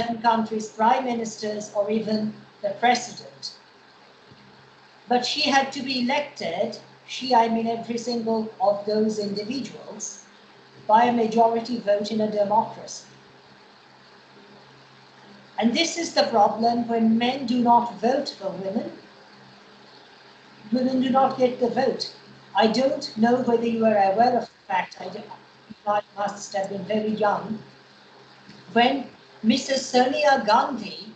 certain countries' prime ministers or even the president. But she had to be elected, I mean every single of those individuals, by a majority vote in a democracy. And this is the problem when men do not vote for women. Women do not get the vote. I don't know whether you are aware of the fact, I must have been very young, when Mrs. Sonia Gandhi,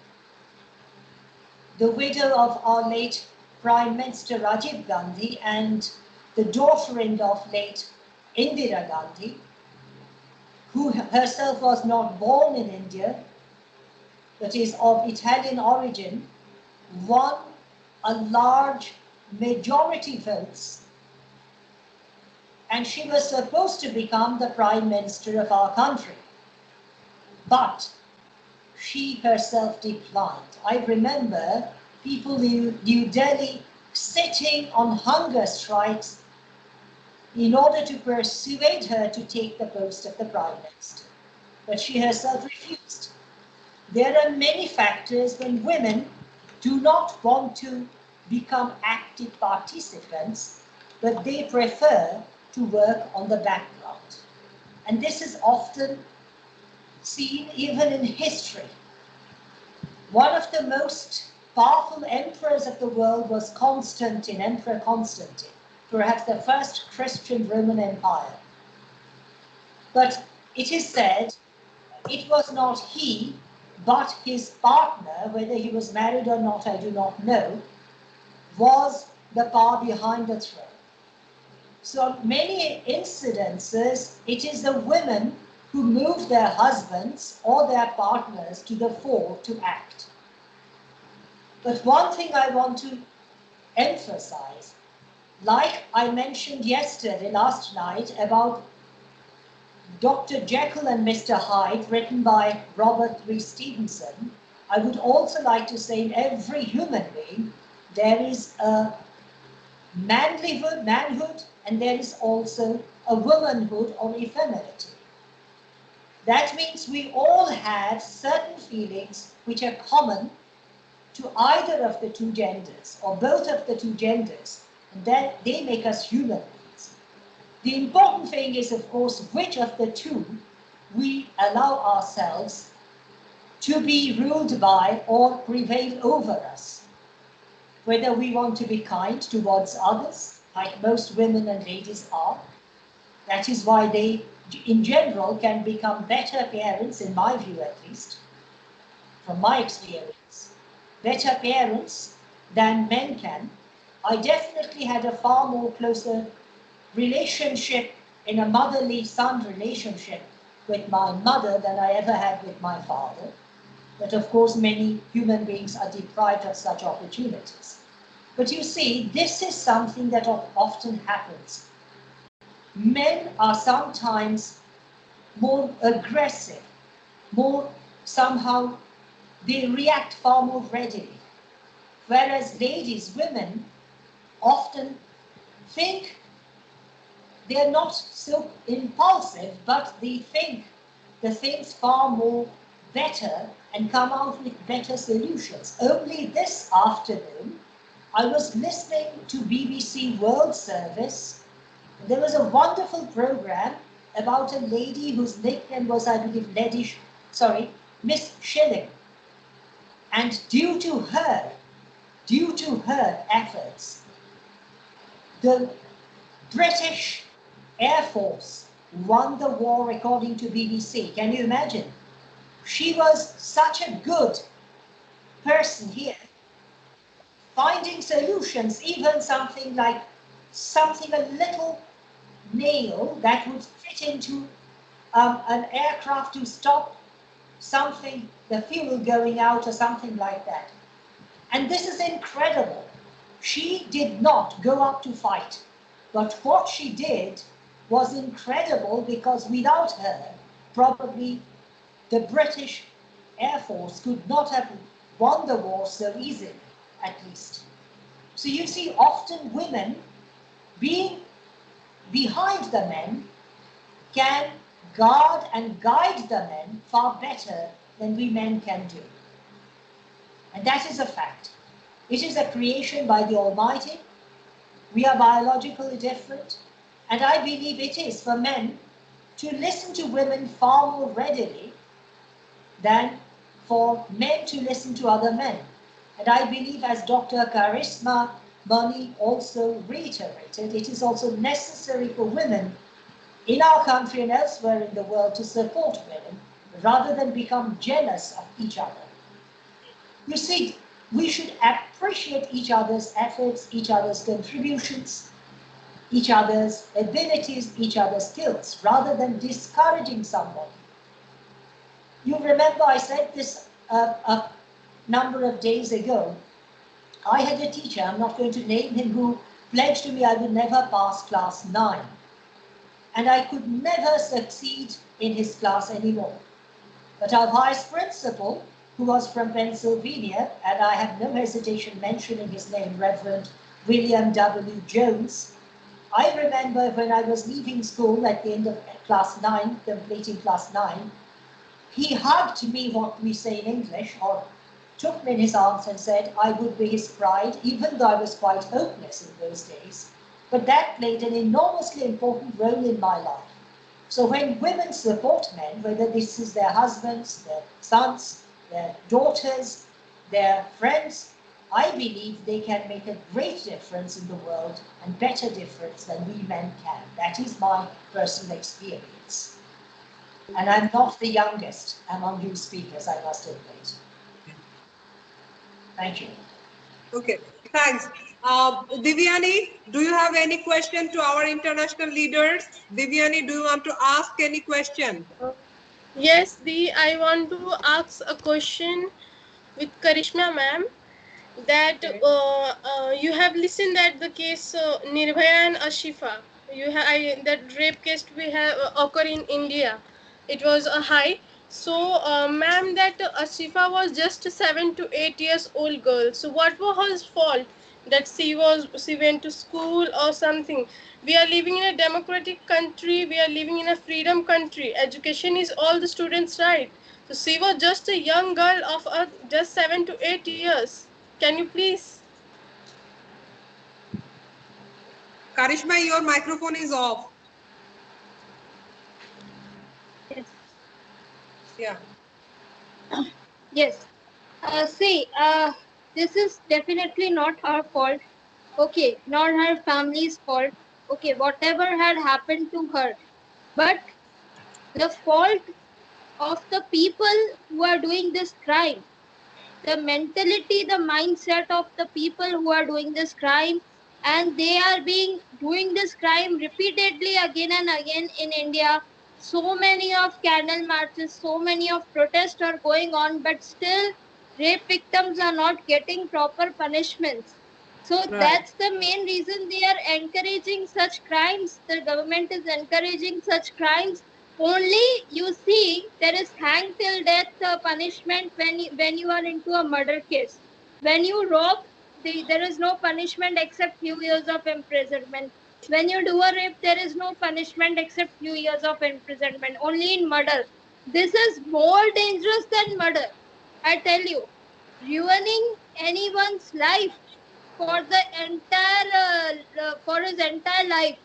the widow of our late Prime Minister Rajiv Gandhi and the daughter-in of late Indira Gandhi, who herself was not born in India, that is of Italian origin, won a large majority votes, and she was supposed to become the Prime Minister of our country. But she herself declined. I remember people in New Delhi sitting on hunger strikes in order to persuade her to take the post of the Prime Minister. But she herself refused. There are many factors when women do not want to become active participants, but they prefer to work on the background. And this is often seen even in history. One of the most powerful emperors of the world was Constantine, Emperor Constantine, perhaps the first Christian Roman Empire. But it is said it was not he, but his partner, whether he was married or not, I do not know, was the power behind the throne. So many incidences, it is the women who move their husbands or their partners to the fore to act. But one thing I want to emphasize, like I mentioned yesterday, last night, about Dr. Jekyll and Mr. Hyde, written by Robert Louis Stevenson, I would also like to say in every human being, there is a manhood, and there is also a womanhood or effeminacy. That means we all have certain feelings which are common to either of the two genders or both of the two genders, and then they make us human beings. The important thing is, of course, which of the two we allow ourselves to be ruled by or prevail over us. Whether we want to be kind towards others, like most women and ladies are. That is why they, in general, can become better parents, in my view at least, from my experience, better parents than men can. I definitely had a far more closer relationship in a motherly-son relationship with my mother than I ever had with my father. But of course, many human beings are deprived of such opportunities. But you see, this is something that often happens. Men are sometimes more aggressive, more somehow, they react far more readily. Whereas ladies, women, often think they're not so impulsive, but they think the things far more better and come out with better solutions. Only this afternoon, I was listening to BBC World Service. There was a wonderful program about a lady whose nickname was, I believe, Miss Schilling. And due to her efforts, the British Air Force won the war, according to BBC. Can you imagine? She was such a good person here, finding solutions, even something a little nail that would fit into an aircraft to stop something, the fuel going out or something like that. And this is incredible. She did not go up to fight, but what she did was incredible, because without her, probably the British Air Force could not have won the war so easily, at least. So you see, often women being behind the men can guard and guide the men far better than we men can do. And that is a fact. It is a creation by the Almighty. We are biologically different. And I believe it is for men to listen to women far more readily than for men to listen to other men. And I believe, as Dr. Karisma Mani also reiterated, it is also necessary for women in our country and elsewhere in the world to support women rather than become jealous of each other. You see, we should appreciate each other's efforts, each other's contributions, each other's abilities, each other's skills, rather than discouraging someone. You remember I said this a number of days ago. I had a teacher, I'm not going to name him, who pledged to me I would never pass class 9. And I could never succeed in his class anymore. But our vice principal, who was from Pennsylvania, and I have no hesitation mentioning his name, Reverend William W. Jones, I remember when I was leaving school at the end of class 9, completing class 9, he hugged me, what we say in English, or took me in his arms and said I would be his bride, even though I was quite hopeless in those days. But that played an enormously important role in my life. So when women support men, whether this is their husbands, their sons, their daughters, their friends, I believe they can make a great difference in the world, and better difference than we men can. That is my personal experience. And I'm not the youngest among you speakers, I must admit. Thank you. Okay, thanks. Divyani, do you have any question to our international leaders? Divyani, do you want to ask any question? Yes, I want to ask a question with Karishma ma'am. That you have listened at the case Nirbhaya and Ashifa. That rape case we have occur in India. It was a high. So, ma'am, that Ashifa was just 7 to 8 years old girl. So, what was her fault? That she went to school or something. We are living in a democratic country. We are living in a freedom country. Education is all the students' right. So, she was just a young girl of just 7 to 8 years. Can you please? Karishma, your microphone is off. Yes. Yeah. Yes. See, this is definitely not her fault. Okay, not her family's fault. Okay, whatever had happened to her. But the fault of the people who are doing this crime, the mentality, the mindset of the people who are doing this crime, and they are being doing this crime repeatedly again and again in India. So many of candle marches, so many of protests are going on, but still rape victims are not getting proper punishments. So Right. that's the main reason they are encouraging such crimes. The government is encouraging such crimes. Only you see there is hang till death punishment when you are into a murder case. When you rob, there is no punishment except few years of imprisonment. When you do a rape, there is no punishment except few years of imprisonment. Only in murder. This is more dangerous than murder. I tell you, ruining anyone's life for the entire for his entire life,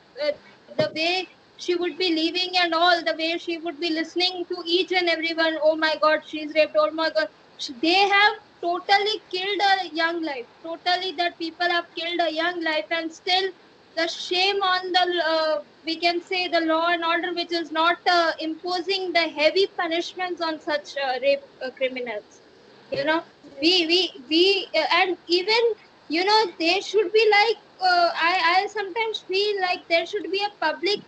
the way she would be living and all, the way she would be listening to each and everyone. Oh my god, she's raped, oh my god. They have totally killed a young life, totally, that people have killed a young life, and still the shame on the we can say the law and order, which is not imposing the heavy punishments on such rape criminals. You know, we and even, you know, they should be like, I sometimes feel like there should be a public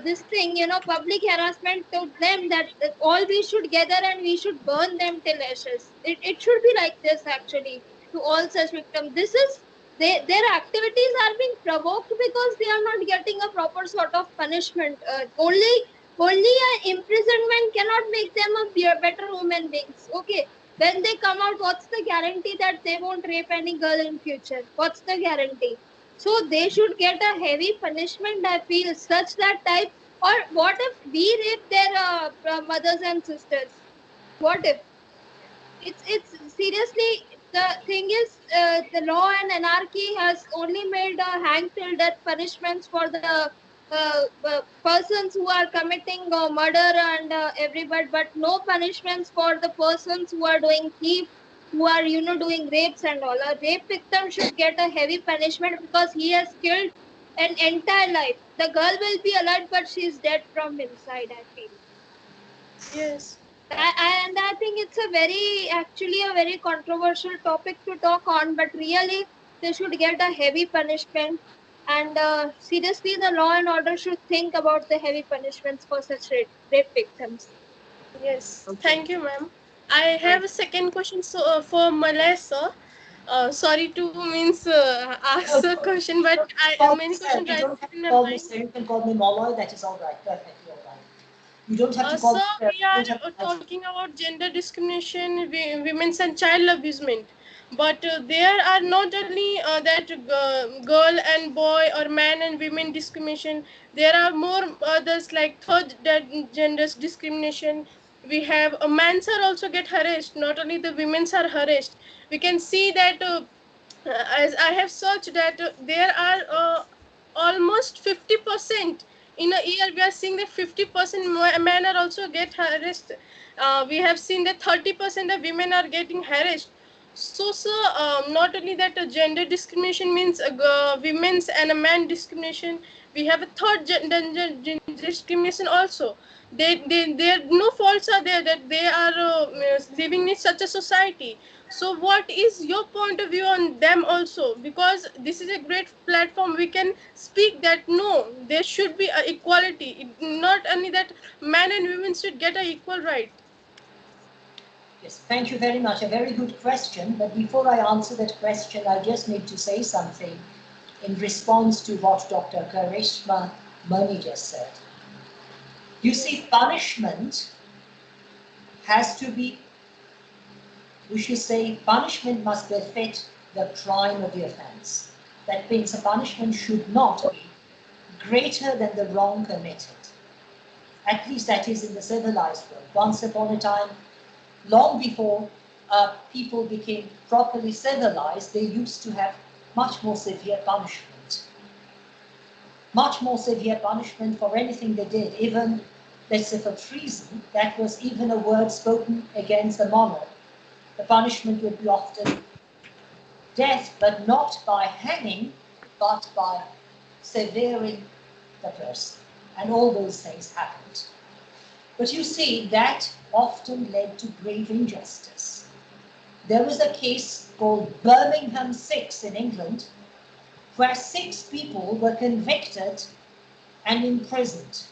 this thing, you know, public harassment to them, that all we should gather and we should burn them till ashes. It should be like this actually, to all such victims. This is, their activities are being provoked because they are not getting a proper sort of punishment. Only a imprisonment cannot make them a better human beings. Okay, when they come out, what's the guarantee that they won't rape any girl in future? What's the guarantee? So they should get a heavy punishment, I feel, such that type. Or what if we rape their mothers and sisters? What if? It's seriously, the thing is, the law and anarchy has only made hang till death punishments for the persons who are committing murder and everybody, but no punishments for the persons who are doing thief, who are doing rapes and all. A rape victim should get a heavy punishment because he has killed an entire life. The girl will be alive, but she is dead from inside, I feel. Yes. And I think it's actually a very controversial topic to talk on, but really they should get a heavy punishment. And seriously, the law and order should think about the heavy punishments for such rape victims. Yes. Okay. Thank you, ma'am. I have a second question for Melissa. Sorry to means ask a question, but many questions You right don't have to in my call me mind. sir, you can call me Molloy, that is all right, perfectly all right. You don't have to call So me sir, we you are don't have to mention. talking about gender discrimination, women's and child abusement, but there are not only that girl and boy or man and women discrimination. There are more others like third gender discrimination. We have men's are also get harassed. Not only the women's are harassed. We can see that. As I have searched that there are almost 50% in a year. We are seeing that 50% men are also get harassed. We have seen that 30% of women are getting harassed. So not only that gender discrimination means women's and a man discrimination. We have a third gender discrimination also. Their no faults are there that they are living in such a society. So what is your point of view on them also? Because this is a great platform. We can speak that no, there should be a equality. Not only that men and women should get a equal right. Yes, thank you very much. A very good question. But before I answer that question, I just need to say something in response to what Dr. Karishma Mani just said. You see, punishment has to be, we should say, punishment must befit the crime of the offense. That means a punishment should not be greater than the wrong committed. At least that is in the civilized world. Once upon a time, long before people became properly civilized, they used to have much more severe punishment. Much more severe punishment for anything they did. Even, let's say, for treason, that was even a word spoken against the monarch. The punishment would be often death, but not by hanging, but by severing the person. And all those things happened. But you see, that often led to grave injustice. There was a case called Birmingham 6 in England, where 6 people were convicted and imprisoned.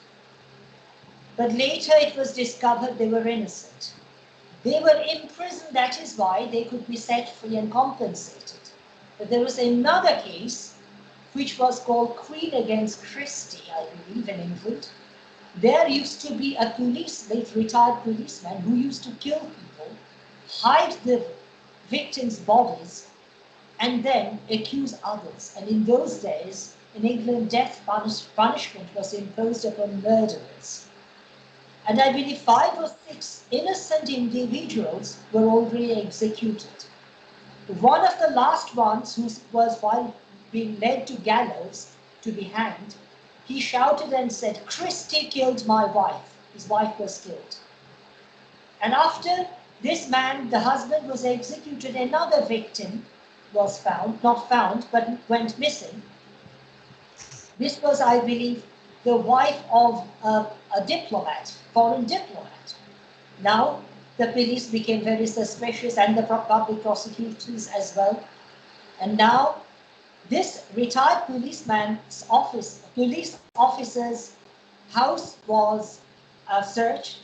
But later it was discovered they were innocent. They were imprisoned, that is why they could be set free and compensated. But there was another case, which was called Queen against Christie, I believe, in England. There used to be a late retired policeman who used to kill people, hide the victims' bodies, and then accuse others. And in those days, in England, death punishment was imposed upon murderers. And I believe 5 or 6 innocent individuals were already executed. One of the last ones, who was while being led to gallows to be hanged, he shouted and said, "Christie killed my wife." His wife was killed. And after this man, the husband, was executed, another victim was found, not found, but went missing. This was, I believe, the wife of a diplomat, foreign diplomat. Now, the police became very suspicious, and the public prosecutors as well. And now, this retired police officer's house was searched,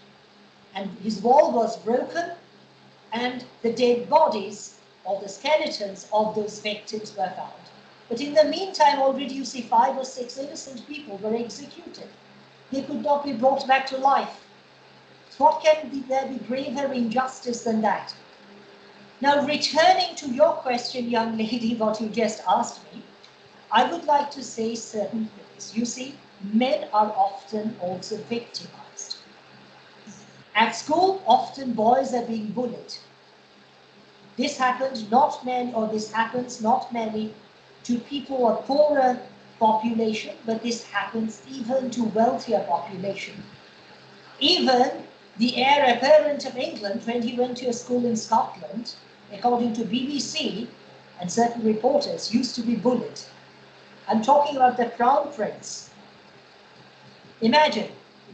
and his wall was broken, and the dead bodies or the skeletons of those victims were found. But in the meantime, already you see 5 or 6 innocent people were executed. They could not be brought back to life. What can there be graver injustice than that? Now, returning to your question, young lady, what you just asked me, I would like to say certain things. You see, men are often also victimized. At school, often boys are being bullied. This happens not merely, or this happens not merely to people of poorer population, but this happens even to wealthier population. Even the heir apparent of England, when he went to a school in Scotland, according to BBC and certain reporters, used to be bullied. I'm talking about the Crown Prince. Imagine,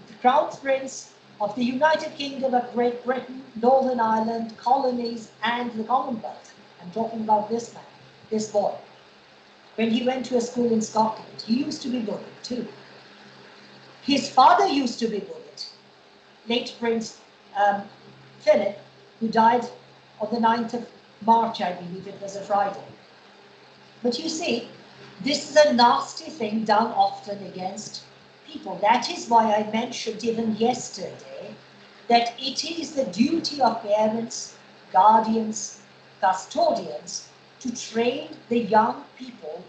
the Crown Prince of the United Kingdom of Great Britain, Northern Ireland, colonies, and the Commonwealth. I'm talking about this man, this boy. When he went to a school in Scotland, he used to be bullied too. His father used to be bullied. Late Prince Philip, who died on the 9th of March, I believe it was a Friday. But you see, this is a nasty thing done often against people. That is why I mentioned even yesterday that it is the duty of parents, guardians, custodians to train the young people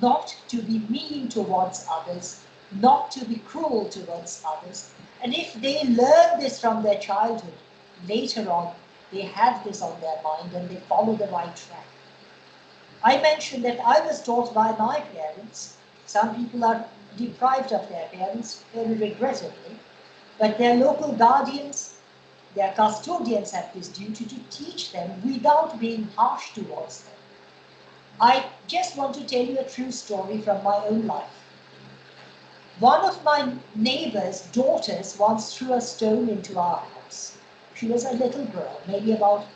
not to be mean towards others, not to be cruel towards others. And if they learn this from their childhood, later on, they have this on their mind and they follow the right track. I mentioned that I was taught by my parents. Some people are deprived of their parents, very regrettably, but their local guardians, their custodians have this duty to teach them without being harsh towards them. I just want to tell you a true story from my own life. One of my neighbor's daughters once threw a stone into our house. She was a little girl, maybe about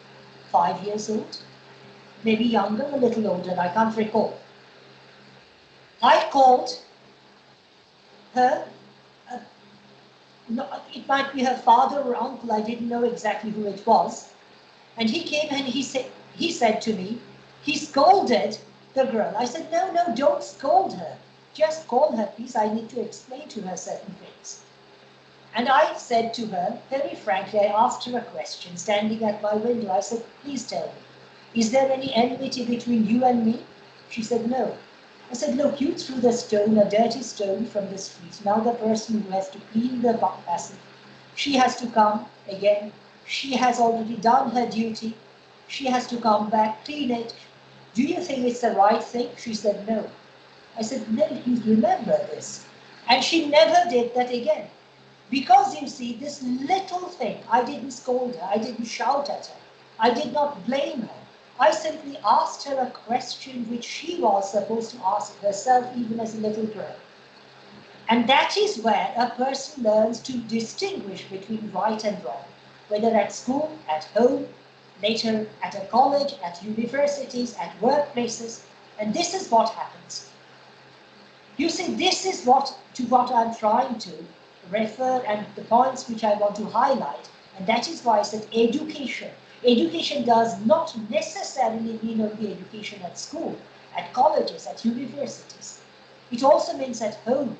5 years old, maybe younger, a little older, I can't recall. I called her, it might be her father or uncle, I didn't know exactly who it was, and he came and he said to me, he scolded the girl. I said, no, don't scold her. Just call her, please. I need to explain to her certain things. And I said to her, very frankly, I asked her a question, standing at my window. I said, please tell me, is there any enmity between you and me? She said, no. I said, look, you threw the stone, a dirty stone from the street. Now the person who has to clean the passage, she has to come again. She has already done her duty. She has to come back, clean it. Do you think it's the right thing? She said, no. I said, no, please remember this. And she never did that again. Because you see, this little thing, I didn't scold her, I didn't shout at her, I did not blame her. I simply asked her a question which she was supposed to ask herself even as a little girl. And that is where a person learns to distinguish between right and wrong, whether at school, at home, later at a college, at universities, at workplaces, and this is what happens. You see, this is what I'm trying to refer and the points which I want to highlight, and that is why I said education. Education does not necessarily mean only education at school, at colleges, at universities. It also means at home.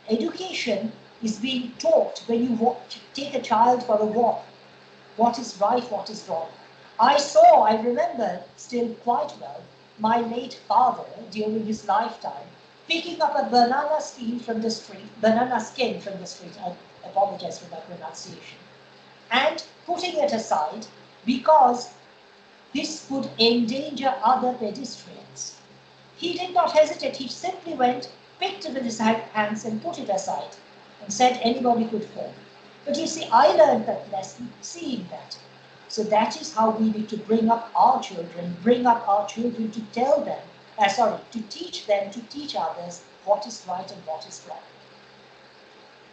Education is being taught when you take a child for a walk. What is right, what is wrong. I remember still quite well, my late father during his lifetime picking up a banana skin from the street, I apologize for my pronunciation, and putting it aside because this would endanger other pedestrians. He did not hesitate, he simply went, picked it with his hands and put it aside and said anybody could fall. But you see, I learned that lesson seeing that. So that is how we need to bring up our children to tell them, to teach them, to teach others what is right and what is wrong.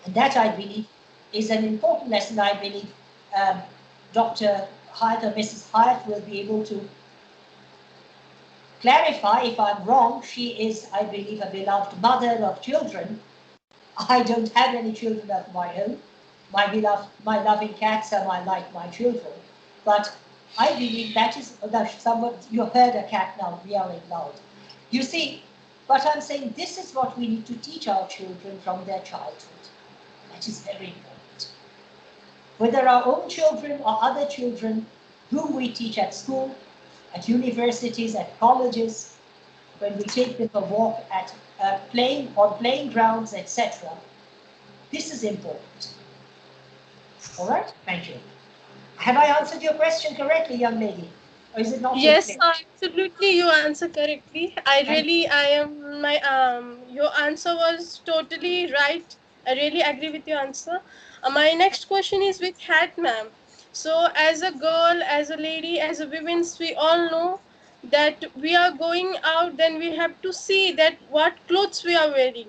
And that, I believe, is an important lesson. I believe Dr. Hyatt or Mrs. Hyatt will be able to clarify if I'm wrong. She is, I believe, a beloved mother of children. I don't have any children of my own. My loving cats are like my children. But I believe that is, you heard a cat now meowing loud. You see, but I'm saying this is what we need to teach our children from their childhood. That is very important. Whether our own children or other children whom we teach at school, at universities, at colleges, when we take them a walk at playing grounds, etc. This is important. All right, thank you. Have I answered your question correctly, young lady? Or is it not so Yes, clear? absolutely. You answer correctly. I am my Your answer was totally right. I really agree with your answer. My next question is with hat, ma'am. So, as a girl, as a lady, as a women, we all know that we are going out. Then we have to see that what clothes we are wearing.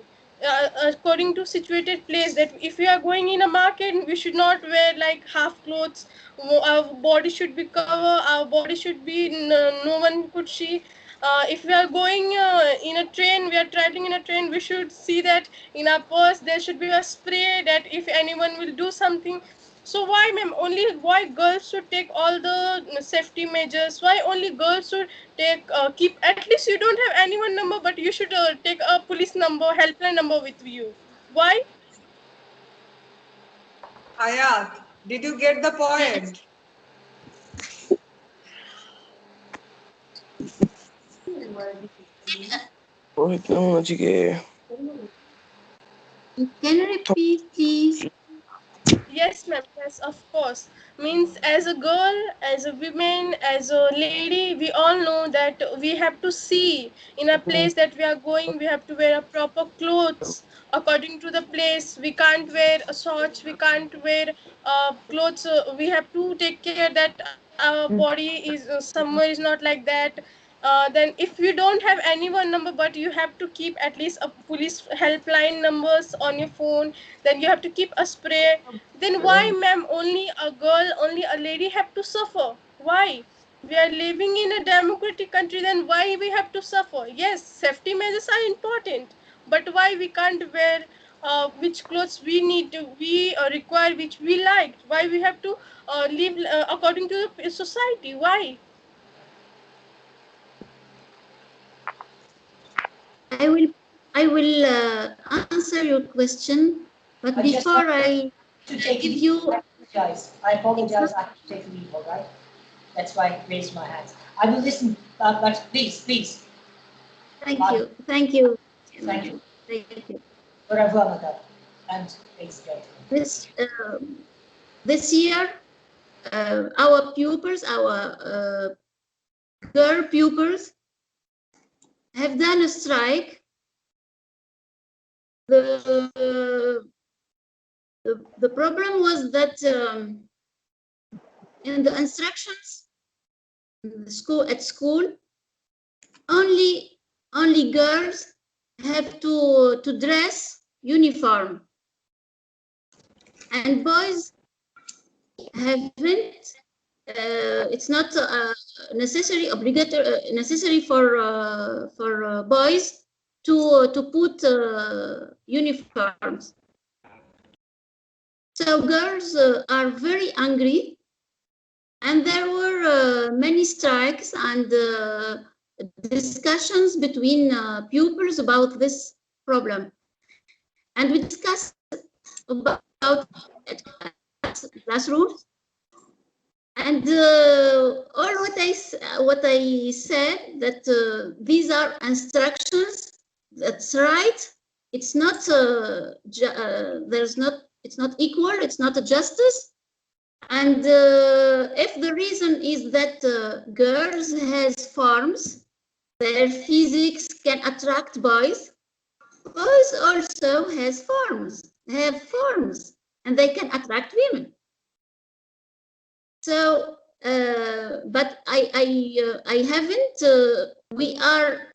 According to situated place, that if we are going in a market, we should not wear like half clothes. Our body should be covered, our body should be no one could see. If we are going in a train, we are traveling in a train, we should see that in our purse there should be a spray, that if anyone will do something. So why, ma'am, only why girls should take all the safety measures? Why only girls should take keep, at least you don't have anyone number, but you should take a police number, helpline number with you? Why? Hayat, did you get the point? Can you repeat, please? Yes, ma'am. Yes, of course. Means as a girl, as a woman, as a lady, we all know that we have to see in a place that we are going. We have to wear a proper clothes according to the place. We can't wear a shorts. We can't wear clothes. We have to take care that our body is somewhere is not like that. Then if you don't have anyone number, but you have to keep at least a police helpline numbers on your phone, then you have to keep a spray. Then why, ma'am, only a girl, only a lady have to suffer? Why? We are living in a democratic country, then why we have to suffer? Yes, safety measures are important, but why we can't wear which clothes we need to, we require, which we like? Why we have to live according to the society? Why? I will answer your question, but I just want before I to take give leave. you, I apologize. I apologize. I have to take leave, all right? That's why I raised my hands. I will listen, but please, please. thank you, thank you, Thank you. thank you. Au revoir, madame. And ladies and gentlemen. This year, our pupils, our girl pupils, have done a strike. The problem was that in the instructions in the school, only girls have to dress uniform, and boys haven't. It's not necessary for boys to put uniforms. So girls are very angry, and there were many strikes and discussions between pupils about this problem. And we discussed about classrooms. And all what I said, that these are instructions. That's right. It's not it's not equal. It's not a justice. And if the reason is that girls has forms, their physics can attract boys. Boys also have forms, and they can attract women. So, but I haven't. We are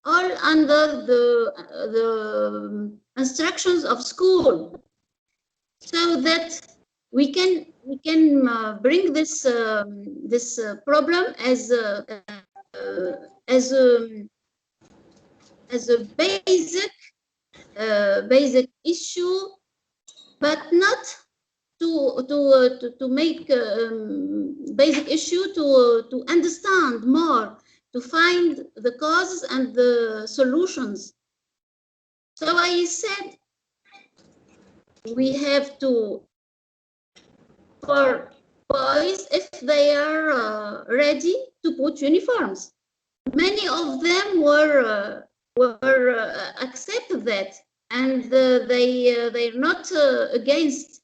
all under the instructions of school, so that we can bring this this problem as a basic issue, but not to make basic issue to understand more, to find the causes and the solutions. So I said we have to, for boys, if they are ready to put uniforms. Many of them were accept that, and they're not against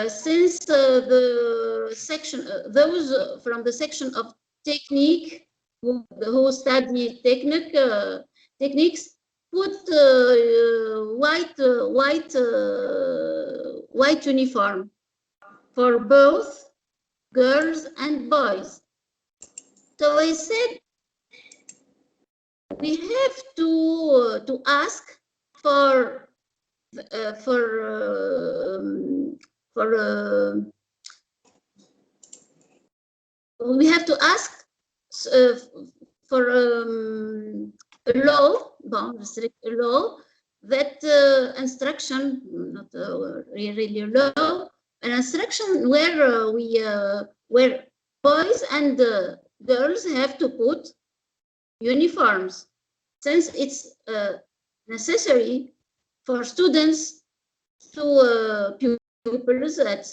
since the section, those from the section of technique who study techniques put white uniform for both girls and boys. So I said we have to ask for we have to ask for a law, a law that instruction, not really a law, an instruction where where boys and girls have to put uniforms, since it's necessary for students to pupils at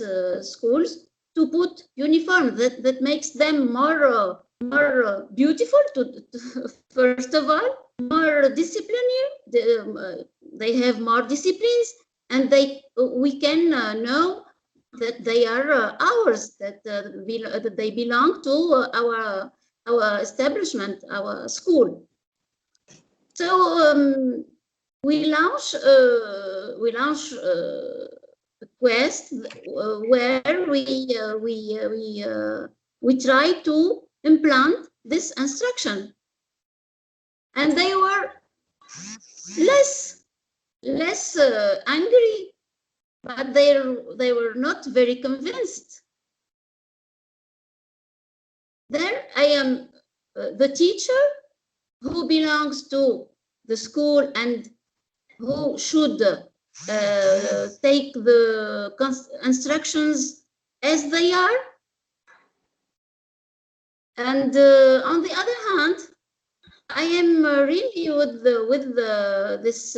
schools to put uniform that makes them more beautiful to first of all, more disciplinary. They have more disciplines, and we can know that they are ours, that they belong to our establishment, our school. So we launch a quest where we try to implant this instruction, and they were less angry, but they were not very convinced. There I am, the teacher who belongs to the school and who should take the instructions as they are. And on the other hand, I am really with this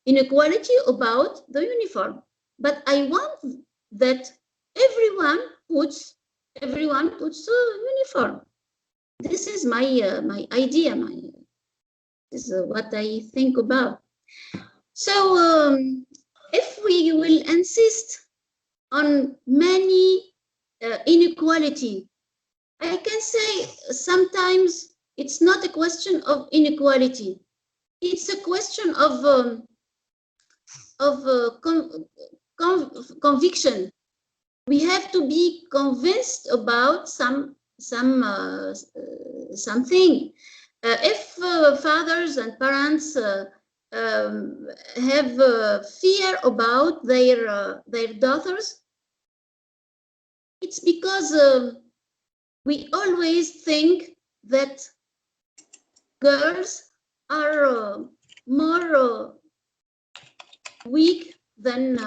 inequality about the uniform. But I want that everyone puts a uniform. This is my my idea. This is what I think about. So if we will insist on many inequality, I can say sometimes it's not a question of inequality. It's a question of conviction. We have to be convinced about something. If fathers and parents have fear about their daughters, it's because we always think that girls are more weak than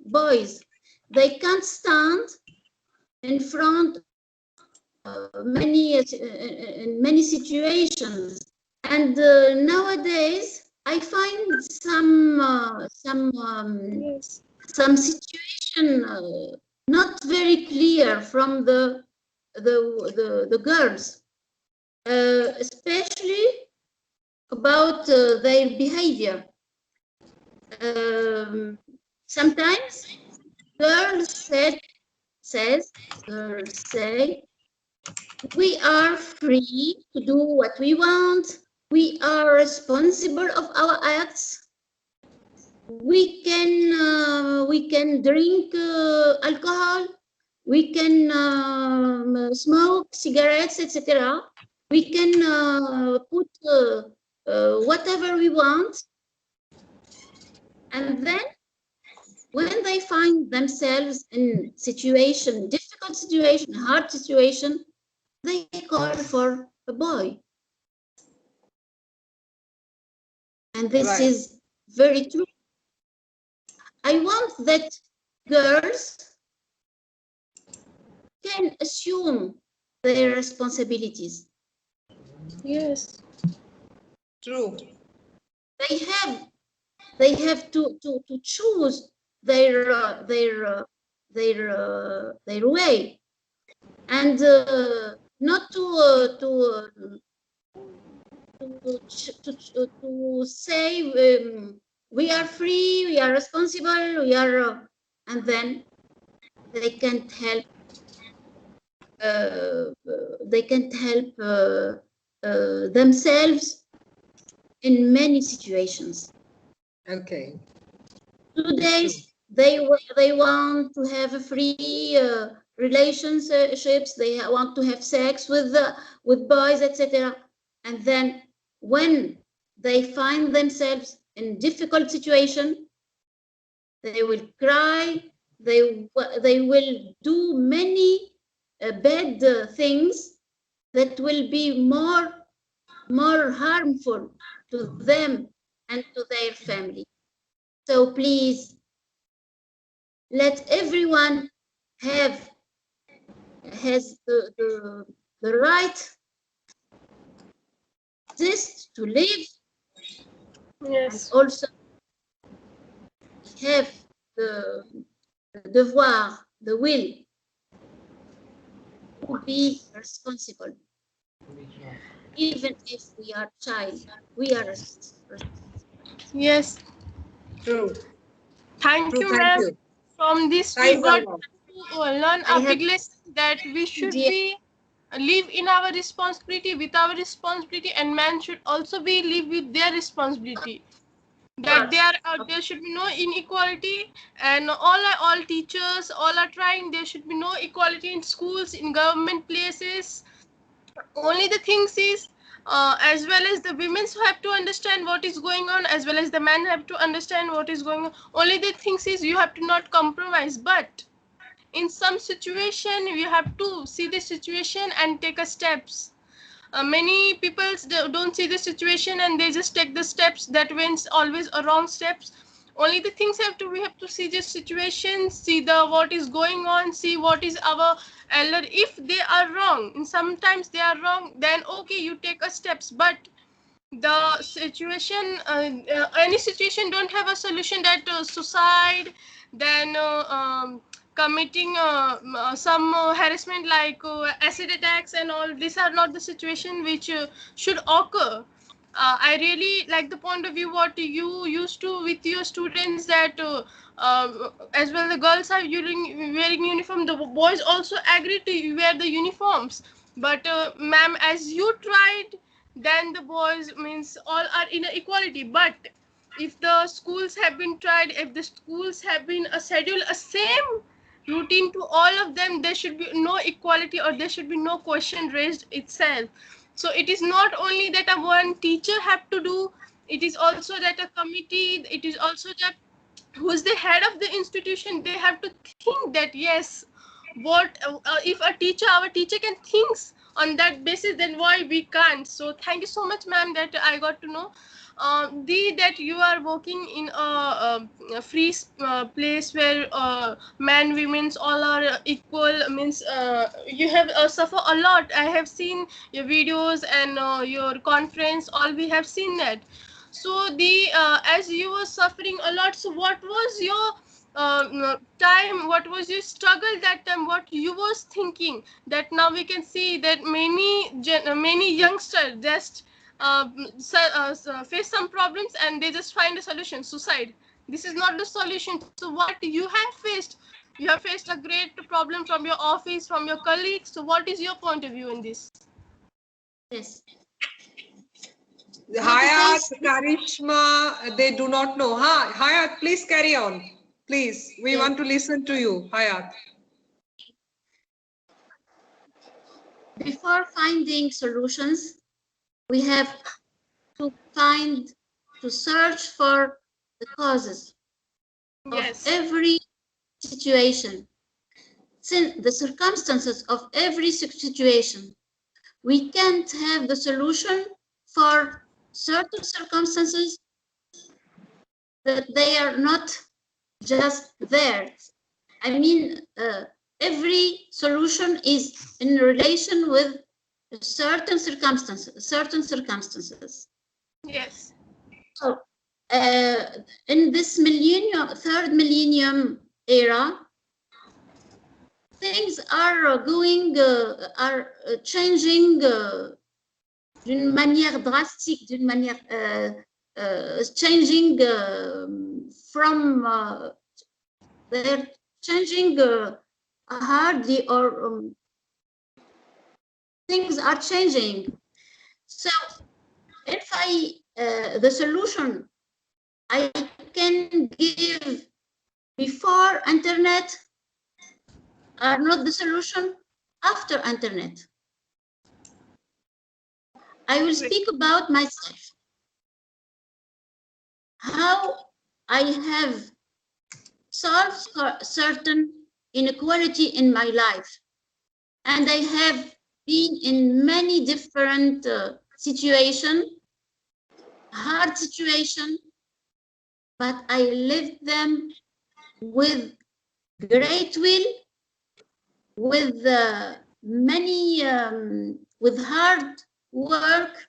boys. They can't stand in front of in many situations. And nowadays, I find some situation not very clear from the girls, especially about their behavior. Sometimes girls say we are free to do what we want. We are responsible of our acts. We can drink alcohol. We can smoke cigarettes, etc. We can put whatever we want. And then when they find themselves in situation, difficult situation, hard situation, they call for a boy. And this is very true. I want that girls can assume their responsibilities. Yes. True. They have to choose their way, and not to say we are free, we are responsible, we are, and then they can't help. They can't help themselves in many situations. Okay. Today, they want to have a free relationships. They want to have sex with boys, etc. And then when they find themselves in difficult situation, they will cry. They will do many bad things that will be more harmful to them and to their family. So please, let everyone has the right exist to live, Yes. and also have the devoir, the will to be responsible. Even if we are child, we are responsible. Yes. True. Thank True. you, Thank ma'am. you. From this, we Thanks a got lot. to learn I a have, big lesson that we should dear, be live in our responsibility, with our responsibility, and man should also be live with their responsibility. That there should be no inequality, and all teachers all are trying. There should be no equality in schools, in government places. Only the things is, as well as the women have to understand what is going on, as well as the men have to understand what is going on. Only the things is you have to not compromise, but in some situation you have to see the situation and take a steps. Many people don't see the situation and they just take the steps that wins always a wrong steps. Only the things we have to see the situation, see the what is going on, see what is our elder. If they are wrong, and sometimes they are wrong, then okay, you take a steps. But the situation, any situation don't have a solution, that suicide, then committing some harassment like acid attacks and all. These are not the situation which should occur. I really like the point of view what you used to with your students, that as well the girls are wearing uniform, the boys also agree to wear the uniforms. But ma'am, as you tried, then the boys means all are in equality. But if the schools have been tried, if the schools have been a schedule a same routine to all of them, there should be no equality, or there should be no question raised itself. So it is not only that a one teacher have to do, it is also that a committee, it is also that who's the head of the institution, they have to think that yes, what if a teacher, our teacher can thinks on that basis, then why we can't? So thank you so much, ma'am, that I got to know that you are working in a free place where men women's all are equal, means you have suffer a lot. I have seen your videos and your conference, all we have seen that. So the as you were suffering a lot, so what was your time, what was your struggle that time, what you was thinking, that now we can see that many youngsters just face some problems and they just find a solution, suicide. This is not the solution. So what you have faced, you have faced a great problem from your office, from your colleagues. So what is your point of view in this? yes. Hayat, Karishma, they do not know. Hayat, please carry on. Please, we want to listen to you, Hayat. Before finding solutions, we have to search for the causes of every situation. Since the circumstances of every situation, we can't have the solution for certain circumstances that they are not just there. I mean, every solution is in relation with certain circumstances. Yes. So, in this third millennium era, things are changing d'une manière drastique, changing from they're changing hardly or things are changing. So if the solution I can give before internet are not the solution after internet. I will speak about myself. How I have solved certain inequality in my life. And I have been in many different situations, hard situations, but I lived them with great will, with with hard work,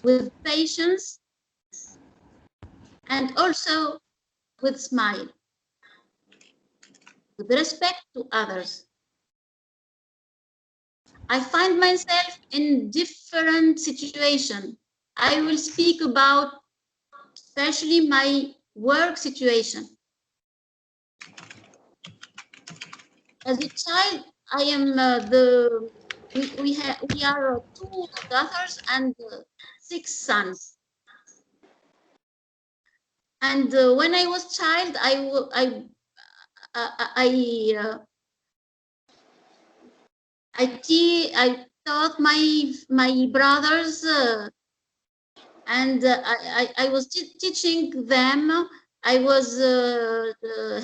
with patience, and also with smile, with respect to others. I find myself in different situations. I will speak about especially my work situation. As a child, I am we are 2 daughters and 6 sons. And when I was child, I taught my brothers and I was teaching them. I was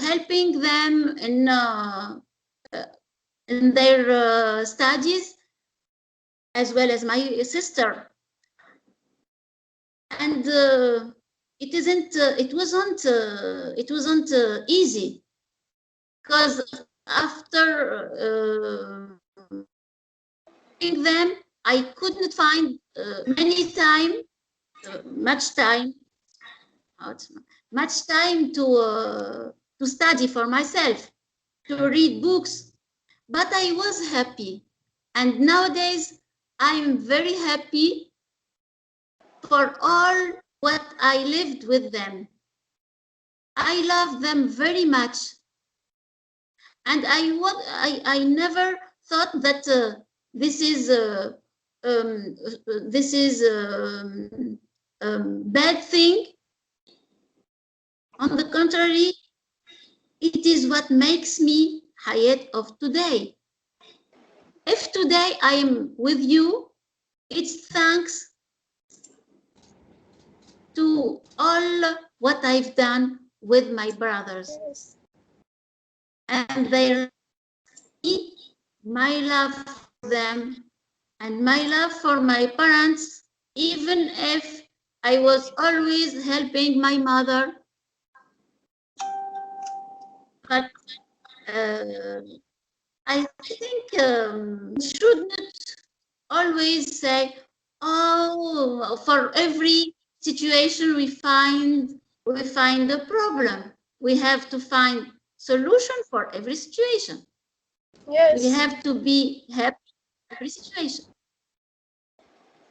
helping them in their studies, as well as my sister. And it wasn't easy, because after them, I couldn't find much time to study for myself, to read books, but I was happy. And nowadays, I'm very happy for all what I lived with them. I love them very much. And I never thought that this is bad thing. On the contrary, it is what makes me Hayat of today. If today I am with you, it's thanks to all what I've done with my brothers. And my love for them and my love for my parents, even if I was always helping my mother. But I think should not always say, oh, for every situation we find a problem. We have to find solution for every situation. Yes. We have to be happy in every situation.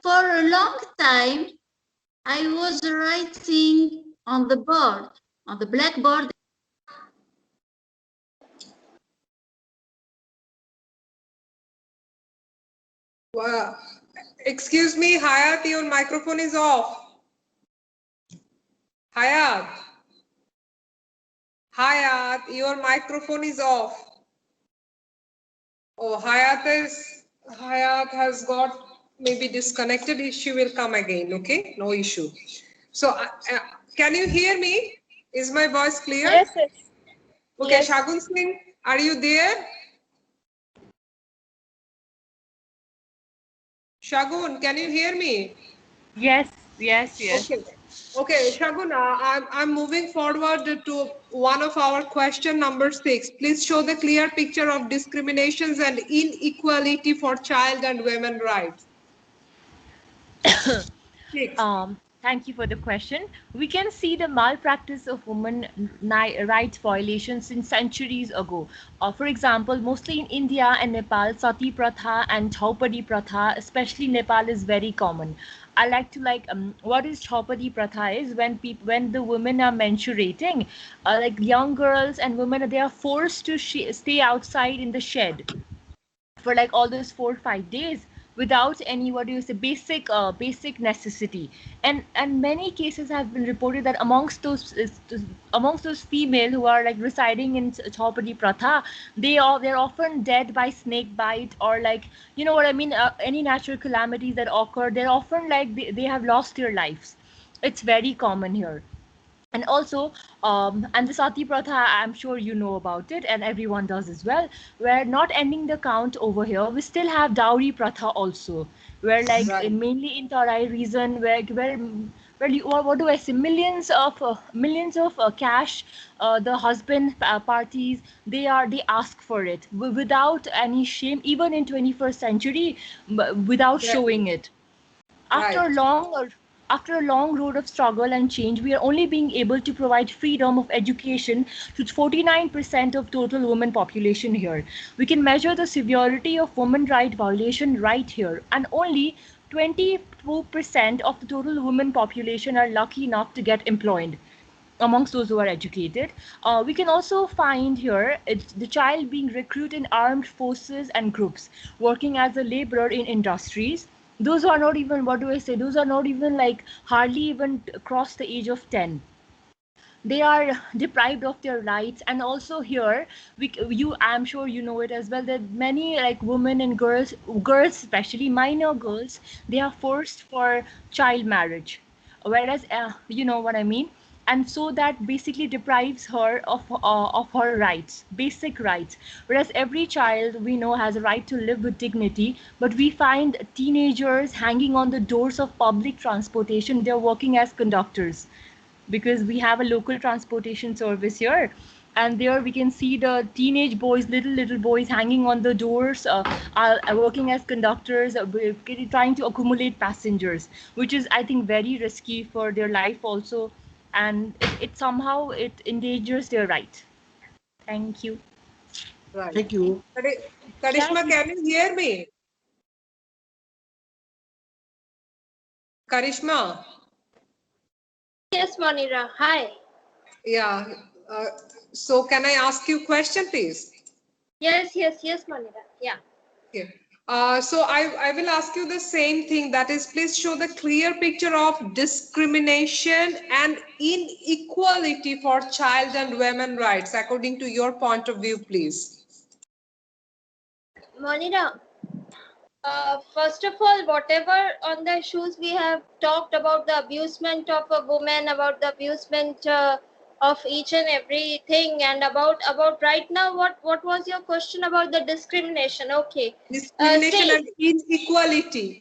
For a long time, I was writing on the board, on the blackboard. Wow. Excuse me, Hayat, your microphone is off. Hayat, your microphone is off. Oh, Hayat has got maybe disconnected. She will come again. Okay, no issue. So, can you hear me? Is my voice clear? Yes, yes. Okay, Yes. Shagun Singh, are you there? Shagun, can you hear me? Yes, yes, yes. Okay, Shagun, I'm moving forward to one of our question number 6. Please show the clear picture of discriminations and inequality for child and women rights. 6. Thank you for the question. We can see the malpractice of women rights violations since centuries ago. For example, mostly in India and Nepal, sati pratha and chaupadi pratha, especially Nepal, is very common. I like to what is chaupadi pratha is when the women are menstruating, like young girls and women, they are forced to stay outside in the shed for like all those 4 or 5 days without any, what do you say, basic necessity. And many cases have been reported that amongst those female who are like residing in Chaupadi Pratha, they're often dead by snake bite, or like, you know what I mean, any natural calamities that occur, they're often like they have lost their lives. It's very common here. And also, and the sati pratha, I'm sure you know about it, and everyone does as well. We're not ending the count over here, we still have dowry pratha also, where like Right. mainly in Tarai region, where you, or what do I say, millions of cash, the husband parties, they ask for it without any shame, even in 21st century, without showing Exactly. it. After a Right. long road of struggle and change, we are only being able to provide freedom of education to 49% of total women population here. We can measure the severity of women right violation right here, and only 22% of the total women population are lucky enough to get employed amongst those who are educated. We can also find here it's the child being recruited in armed forces and groups, working as a laborer in industries. Those are not even, what do I say, those are not even like hardly even cross the age of 10. They are deprived of their rights. And also here, I'm sure you know it as well, that many like women and girls especially minor girls, they are forced for child marriage, whereas you know what I mean. And so that basically deprives her of her rights, basic rights. Whereas every child we know has a right to live with dignity, but we find teenagers hanging on the doors of public transportation, they're working as conductors, because we have a local transportation service here. And there we can see the teenage boys, little boys hanging on the doors, working as conductors, trying to accumulate passengers, which is, I think, very risky for their life also. And it somehow it endangers their right. Thank you. Right. Thank you. Karishma, can you hear me? Karishma? Yes, Monira. Hi. Yeah. So can I ask you a question, please? Yes, Monira. Yeah. Okay. So I will ask you the same thing, that is, please show the clear picture of discrimination and inequality for child and women rights according to your point of view, please. Monira, first of all, whatever on the issues we have talked about, the abusement of a woman, about the abusement of each and everything, and about right now, what was your question about the discrimination? Okay. Discrimination See, and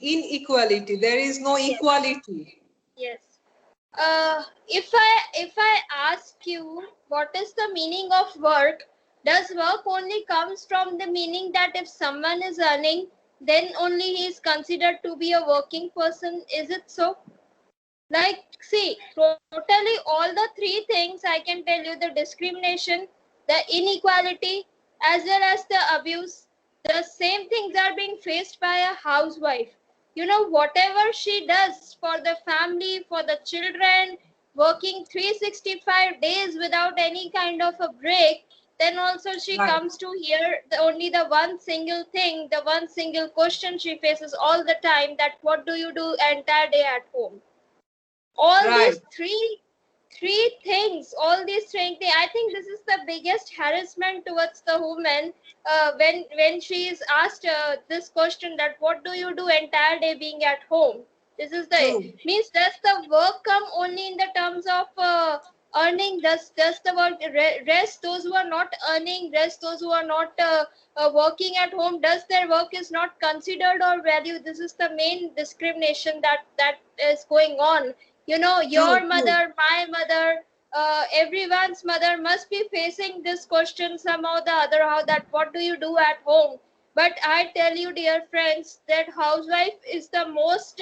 inequality. There is no equality. yes. If I ask you what is the meaning of work, does work only comes from the meaning that if someone is earning, then only he is considered to be a working person? Is it so? Like, see, totally all the three things I can tell you: the discrimination, the inequality, as well as the abuse. The same things are being faced by a housewife. You know, whatever she does for the family, for the children, working 365 days without any kind of a break, then also she Right. comes to hear only the one single thing, the one single question she faces all the time: that what do you do entire day at home? All Right. these three things, all these three things, I think this is the biggest harassment towards the woman, when she is asked this question, that what do you do entire day being at home? This is the True. means, does the work come only in the terms of earning? Does the work rest those who are not earning, rest those who are not working at home, does their work is not considered or valued? This is the main discrimination that is going on. You know, your True. mother, my mother, everyone's mother must be facing this question somehow or the other, how that what do you do at home? But I tell you, dear friends, that housewife is the most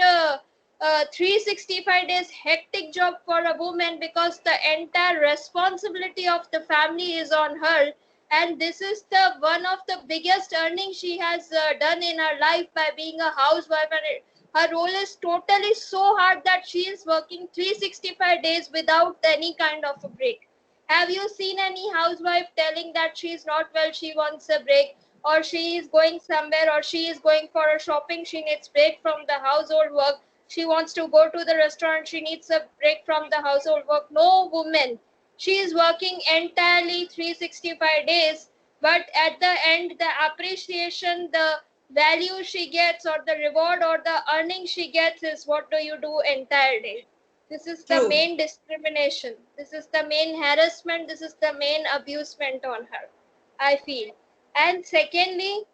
365 days hectic job for a woman, because the entire responsibility of the family is on her, and this is the one of the biggest earnings she has done in her life by being a housewife, and her role is totally so hard that she is working 365 days without any kind of a break. Have you seen any housewife telling that she is not well, she wants a break, or she is going somewhere, or she is going for a shopping, she needs break from the household work, she wants to go to the restaurant, she needs a break from the household work? No woman. She is working entirely 365 days, but at the end, the appreciation, the value she gets, or the reward or the earning she gets is what do you do entire day. This is the True. main discrimination. This is the main harassment. This is the main abusement on her, I feel. And secondly,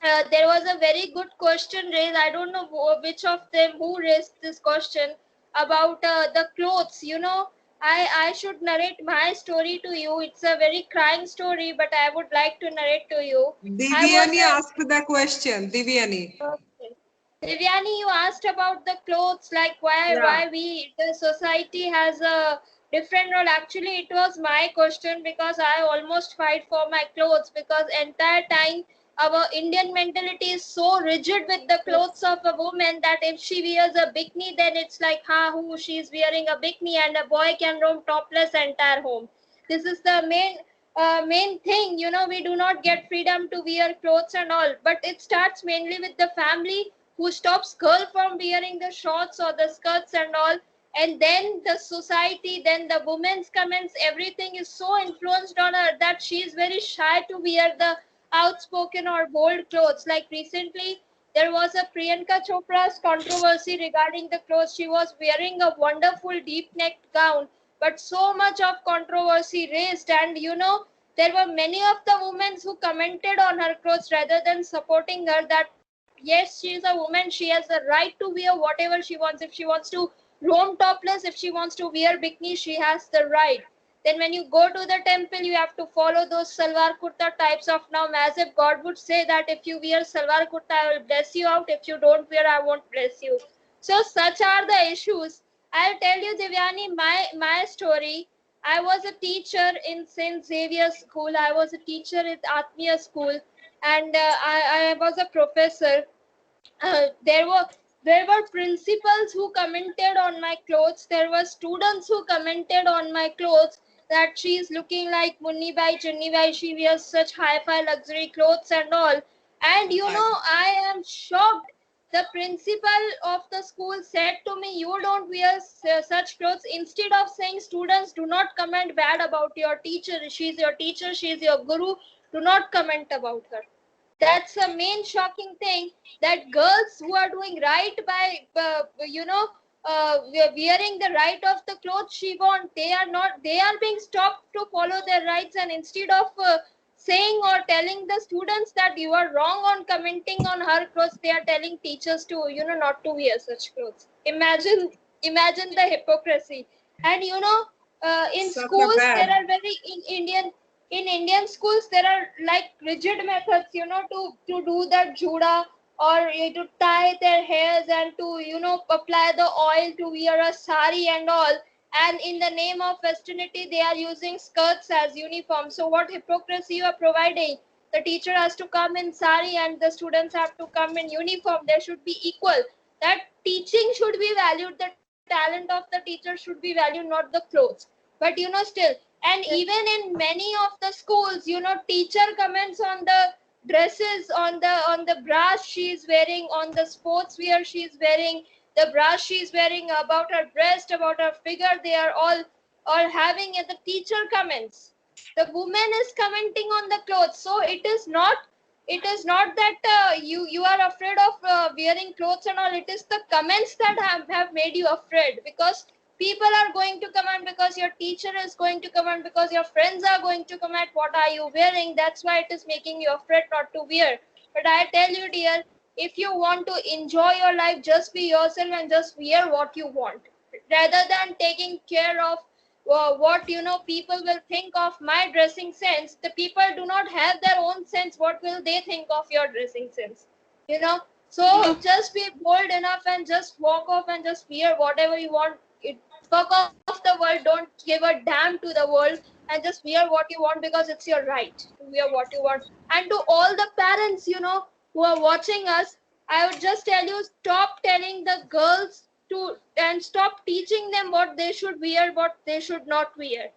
there was a very good question raised. I don't know which of them who raised this question about the clothes. You know, I should narrate my story to you. It's a very crying story, but I would like to narrate to you. I was Divyani asked the question. Divyani. okay. Devyani, you asked about the clothes, like Yeah. why the society has a different role. Actually, it was my question, because I almost fight for my clothes, because entire time our Indian mentality is so rigid with the clothes of a woman that if she wears a bikini, then it's like, who she's wearing a bikini, and a boy can roam topless entire home. This is the main thing. You know, we do not get freedom to wear clothes and all, but it starts mainly with the family, who stops girl from wearing the shorts or the skirts and all, and then the society, then the women's comments, everything is so influenced on her that she is very shy to wear the outspoken or bold clothes. Like recently there was a Priyanka Chopra's controversy regarding the clothes. She was wearing a wonderful deep necked gown, but so much of controversy raised, and you know, there were many of the women who commented on her clothes rather than supporting her, that yes, she is a woman, she has the right to wear whatever she wants. If she wants to roam topless, if she wants to wear bikini, she has the right. Then when you go to the temple, you have to follow those salwar kurta types of now, as if God would say that if you wear salwar kurta, I will bless you out, if you don't wear, I won't bless you. So such are the issues. I'll tell you, Divyani, my story. I was a teacher in St. Xavier's School. I was a teacher at Atmiya School, and I was a professor. There were principals who commented on my clothes. There were students who commented on my clothes that she is looking like Munni Bai, Chunni Bai. She wears such hi-fi luxury clothes and all. And you know, I am shocked. The principal of the school said to me, "You don't wear such clothes." Instead of saying, "Students, do not comment bad about your teacher. She is your teacher. She is your guru. Do not comment about her." That's the main shocking thing, that girls who are doing right by wearing the right of the clothes she wants, they are not, they are being stopped to follow their rights, and instead of saying or telling the students that you are wrong on commenting on her clothes, they are telling teachers to, you know, not to wear such clothes. Imagine the hypocrisy. And you know, in Such a schools there bad. are very in Indian schools, there are like rigid methods, you know, to do that juda, or to tie their hairs, and to, you know, apply the oil, to wear a sari and all. And in the name of festivity, they are using skirts as uniform. So what hypocrisy you are providing? The teacher has to come in sari and the students have to come in uniform. There should be equal. That teaching should be valued. The talent of the teacher should be valued, not the clothes. But you know, still, and even in many of the schools, you know, teacher comments on the dresses, on the bra she is wearing, on the sports wear she is wearing, the bra she is wearing, about her breast, about her figure. They are all having the teacher comments. The woman is commenting on the clothes. So it is not that you are afraid of wearing clothes and all. It is the comments that have made you afraid, because people are going to comment, because your teacher is going to comment, because your friends are going to comment, what are you wearing? That's why it is making you afraid not to wear. But I tell you, dear, if you want to enjoy your life, just be yourself and just wear what you want, rather than taking care of what, you know, people will think of my dressing sense. The people do not have their own sense. What will they think of your dressing sense, you know? So just be bold enough and just walk off and just wear whatever you want. Fuck off the world. Don't give a damn to the world and just wear what you want because it's your right to wear what you want. And to all the parents, who are watching us, I would just tell you, stop telling the girls to and stop teaching them what they should wear, what they should not wear.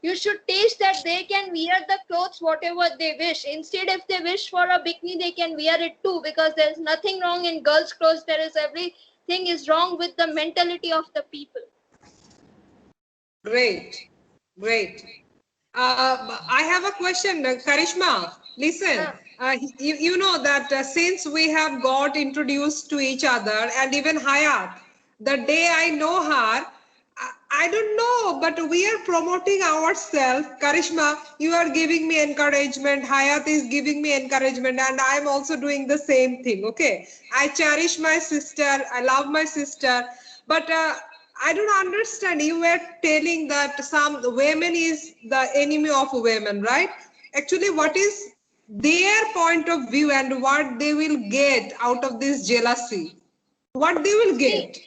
You should teach that they can wear the clothes whatever they wish. Instead, if they wish for a bikini, they can wear it too, because there's nothing wrong in girls' clothes. There is everything is wrong with the mentality of the people. Great, great. I have a question, Karishma. Listen, you know that since we have got introduced to each other, and even Hayat, the day I know her, I don't know, but we are promoting ourselves. Karishma, you are giving me encouragement. Hayat is giving me encouragement, and I am also doing the same thing. Okay, I cherish my sister. I love my sister, but I don't understand. You were telling that some women is the enemy of women, right? Actually, what is their point of view and what they will get out of this jealousy? What they will get?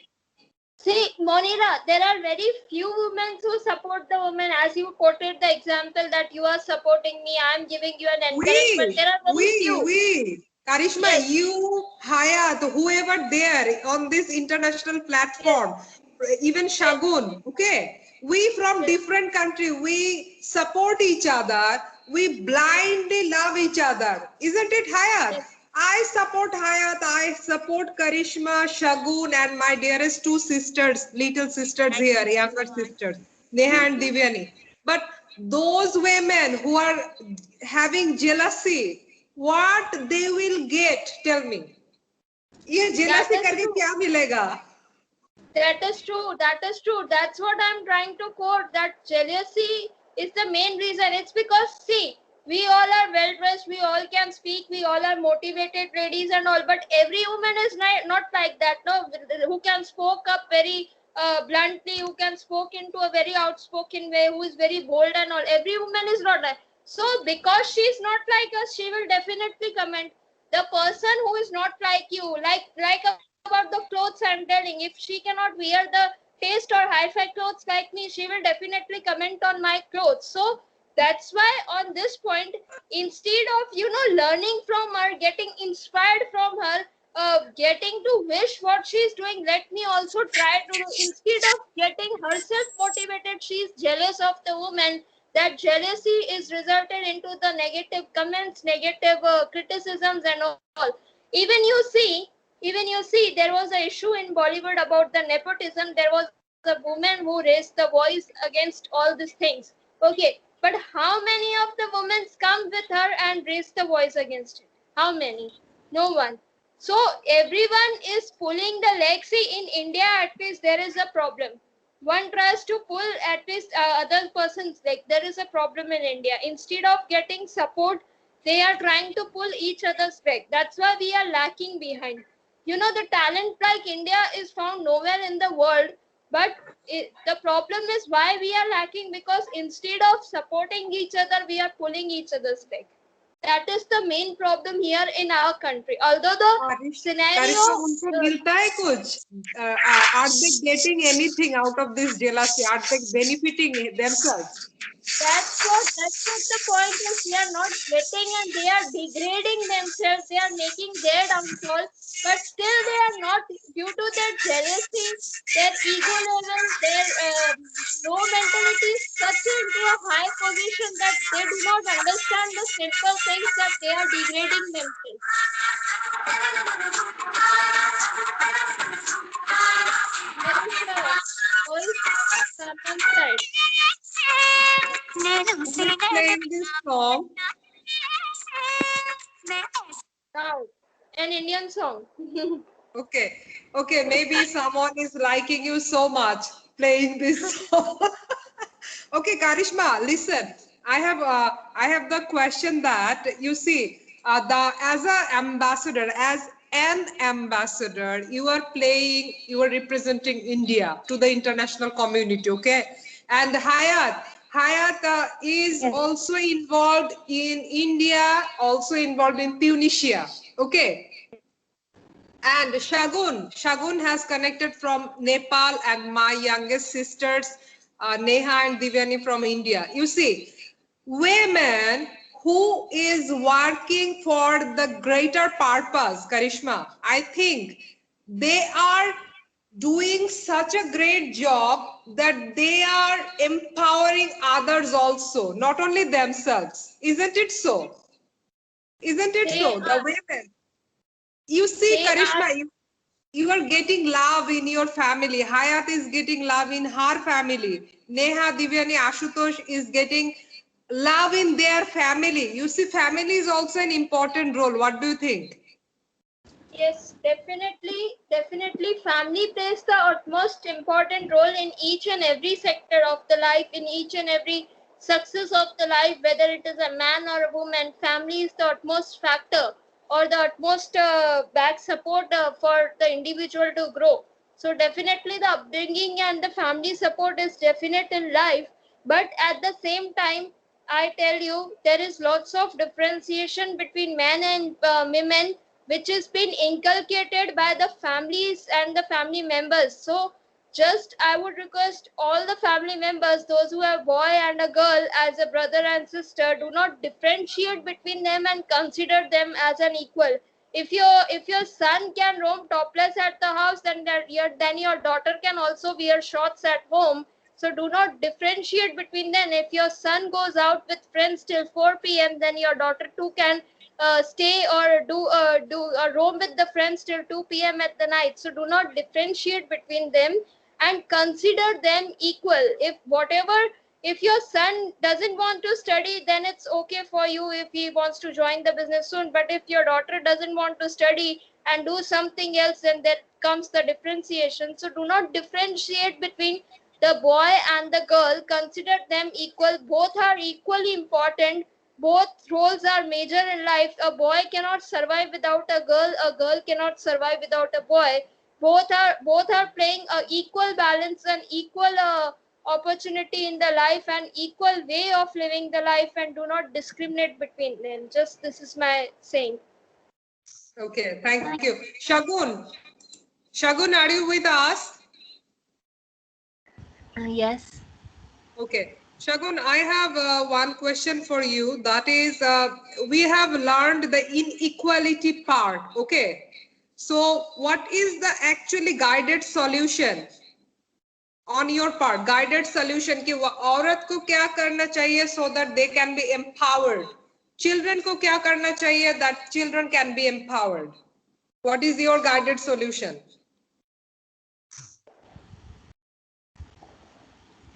See, Monira, there are very few women who support the women. As you quoted the example that you are supporting me, I am giving you an encouragement. There are very few. Karishma, yes. You, Hayat, whoever there on this international platform, yes. Even Shagun, yes. Okay? We from different country, we support each other, we blindly love each other. Isn't it, Hayat? Yes. I support Hayat, I support Karishma, Shagun, and my dearest two sisters, little sisters here, younger sisters, Neha and Divyani. But those women who are having jealousy, what they will get, tell me. ये jealousy करके क्या मिलेगा? That is true. That is true. That's what I'm trying to quote. That jealousy is the main reason. It's because, see, we all are well dressed. We all can speak. We all are motivated ladies and all. But every woman is not like that. No, who can spoke up very bluntly, who can spoke into a very outspoken way, who is very bold and all. Every woman is not like. So because she's not like us, she will definitely comment. The person who is not like you, like about the clothes I'm telling, if she cannot wear the taste or hi-fi clothes like me, she will definitely comment on my clothes. So that's why on this point, instead of learning from her, getting inspired from her, getting to wish what she's doing, let me also try to do. Instead of getting herself motivated, she's jealous of the woman. That jealousy is resulted into the negative comments, negative criticisms and all. Even you see, there was an issue in Bollywood about the nepotism. There was a woman who raised the voice against all these things. Okay, but how many of the women come with her and raise the voice against it? How many? No one. So everyone is pulling the leg. See, in India, at least there is a problem. One tries to pull at least other person's leg. There is a problem in India. Instead of getting support, they are trying to pull each other's leg. That's why we are lacking behind. The talent like India is found nowhere in the world. But the problem is why we are lacking, because instead of supporting each other, we are pulling each other's leg. That is the main problem here in our country. Although the scenario... Are they getting anything out of this jealousy? Are they benefiting themselves? That's what the point is. They are not getting and they are degrading themselves. They are making their downfall. But still they are not, due to their jealousy, their ego level, their low mentality, such into a high position that they do not understand the simple things that they are degrading themselves. Someone's side. Who's playing this song? Now, an Indian song. Okay, maybe someone is liking you so much playing this song. Okay, Karishma, listen. I have the question that you see, as an ambassador, you are representing India to the international community, okay? And Hayat is also involved in India, also involved in Tunisia, okay? And Shagun has connected from Nepal, and my youngest sisters, Neha and Divyani from India. You see, women who is working for the greater purpose, Karishma, I think they are doing such a great job that they are empowering others also, not only themselves. Isn't it so? Isn't it They so? The are, women. You see, they are, Karishma, you are getting love in your family. Hayat is getting love in her family. Neha, Divyani, Ashutosh is getting love in their family. You see, family is also an important role. What do you think? yes, definitely family plays the utmost important role in each and every sector of the life, in each and every success of the life, whether it is a man or a woman. Family is the utmost factor or the utmost back support for the individual to grow. So definitely the upbringing and the family support is definite in life, but at the same time, I tell you, there is lots of differentiation between men and women, which has been inculcated by the families and the family members. So just I would request all the family members, those who have boy and a girl as a brother and sister, do not differentiate between them and consider them as an equal. If your son can roam topless at the house, then your daughter can also wear shorts at home. So do not differentiate between them. If your son goes out with friends till 4 p.m., then your daughter too can stay or do roam with the friends till 2 p.m. at the night. So do not differentiate between them and consider them equal. If your son doesn't want to study, then it's okay for you if he wants to join the business soon. But if your daughter doesn't want to study and do something else, then there comes the differentiation. So do not differentiate between the boy and the girl. Consider them equal. Both are equally important. Both roles are major in life. A boy cannot survive without a girl cannot survive without a boy. Both are playing a equal balance and equal opportunity in the life and equal way of living the life, and do not discriminate between them. Just this is my saying. Okay, thank you. Shagun, are you with us? Yes. Okay. Shagun, I have one question for you. That is, we have learned the inequality part. Okay. So what is the actually guided solution on your part? Guided solution कि औरत को क्या करना चाहिए so that they can be empowered? Children को क्या करना चाहिए that children can be empowered? What is your guided solution?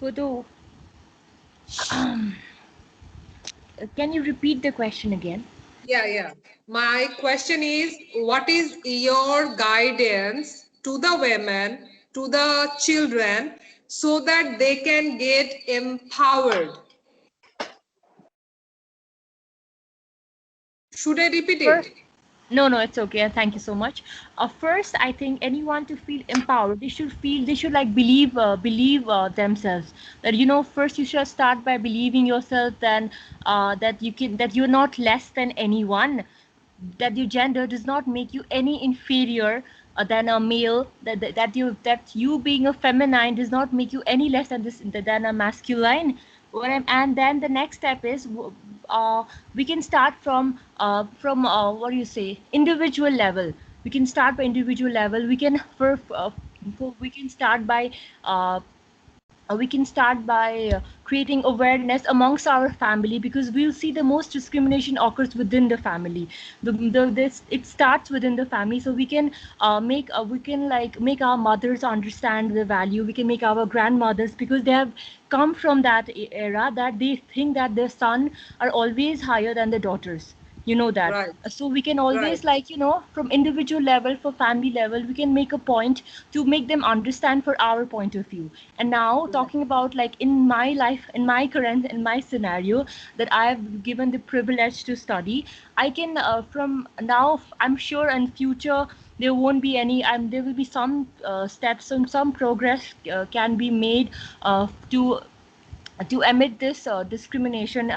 Pudu, can you repeat the question again? Yeah. My question is, what is your guidance to the women, to the children, so that they can get empowered? Should I repeat First, it? no, it's okay. Thank you so much. First, I think anyone to feel empowered, they should like believe themselves. That first you should start by believing yourself. Then, that you're not less than anyone. That your gender does not make you any inferior than a male. That you being a feminine does not make you any less than a masculine. And then the next step is we can start from what do you say, individual level. We can start by individual level. We can start by creating awareness amongst our family, because we'll see the most discrimination occurs within the family. It starts within the family. So we can like make our mothers understand the value. We can make our grandmothers, because they have come from that era that they think that their son are always higher than the daughters. That. Right, So we can right. always from individual level, for family level, we can make a point to make them understand for our point of view. And now talking about like in my life, in my scenario, that I have given the privilege to study, I can from now, I'm sure in future there won't be any, there will be some steps and some progress can be made to emit this discrimination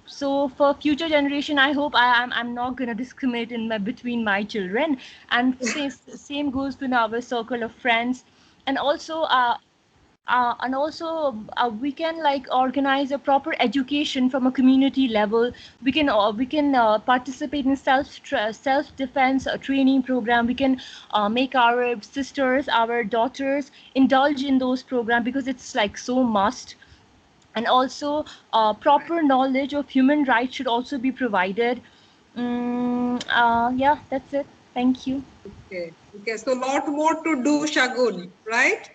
So for future generation, I hope I'm not gonna discriminate between my children, and same goes to our circle of friends, and also we can like organize a proper education from a community level. We can participate in self defense training program. We can make our sisters, our daughters indulge in those programs, because it's like so must. And also proper knowledge of human rights should also be provided. Yeah, that's it. Thank you. Okay. Okay. So lot more to do, Shagun, right?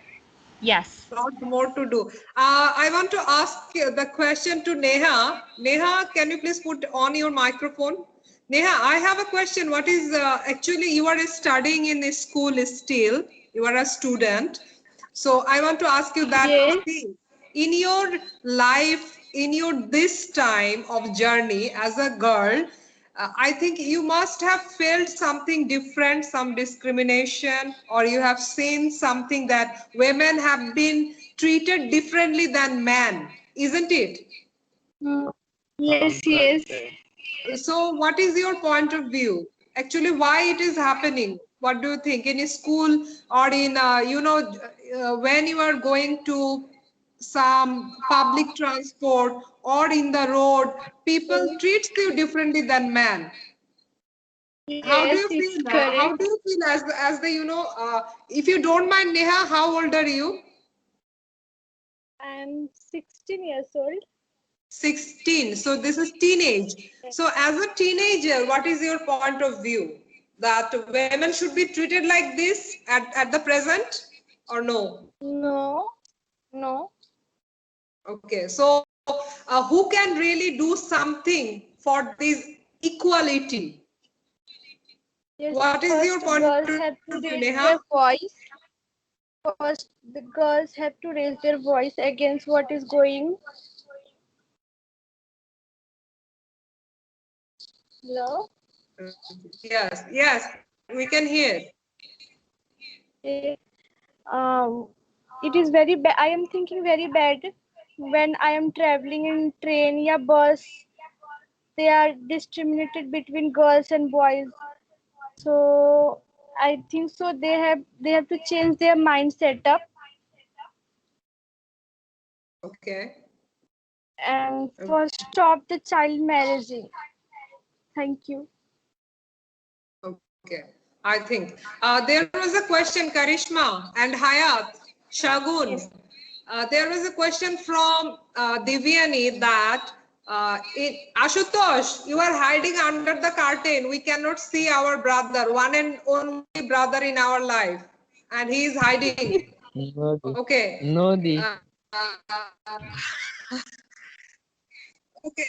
Yes. Lot more to do. I want to ask the question to Neha. Neha, can you please put on your microphone? Neha, I have a question. What is actually you are studying in a school still? You are a student. So I want to ask you that. Yes. See, in your life, in your this time of journey as a girl, I think you must have felt something different, some discrimination, or you have seen something that women have been treated differently than men, isn't it? Yes, yes. So what is your point of view? Actually, why it is happening? What do you think? In a school or in, when you are going to some public transport or in the road, people treat you differently than men. How do Yes, you it's feel? How do correct. you feel as the if you don't mind, Neha, how old are you? I'm 16 years old. 16. So this is teenage. So as a teenager, what is your point of view? That women should be treated like this at the present or no? No, no. Okay. So who can really do something for this equality? Yes, What is your first point of girls view, have to raise Neha? their voice. First, the girls have to raise their voice against what is going. Hello? Yes, yes, we can hear. Eh, Um, it is very bad. I am thinking very bad when I am traveling in train or bus. They are discriminated between girls and boys. So I think so. They have to change their mindset up Okay. and first stop the child marriaging. Thank you. Okay, I think there was a question, Karishma and Hayat, Shagun. There was a question from Divyani that Ashutosh, you are hiding under the curtain. We cannot see our brother, one and only brother in our life, and he is hiding. No, Di. Okay. No, Di. Okay.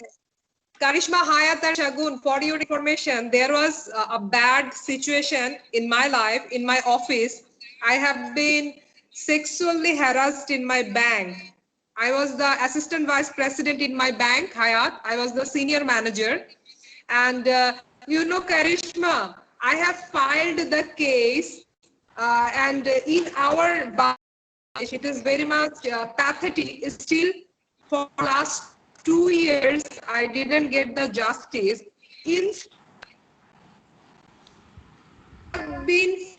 Karishma, Hayat and Shagun, for your information, there was a bad situation in my life, in my office. I have been sexually harassed in my bank. I was the assistant vice president in my bank, Hayat. I was the senior manager. And Karishma, I have filed the case and in our Bangladesh, it is very much pathetic. Still, for last 2 years, I didn't get the justice. In have been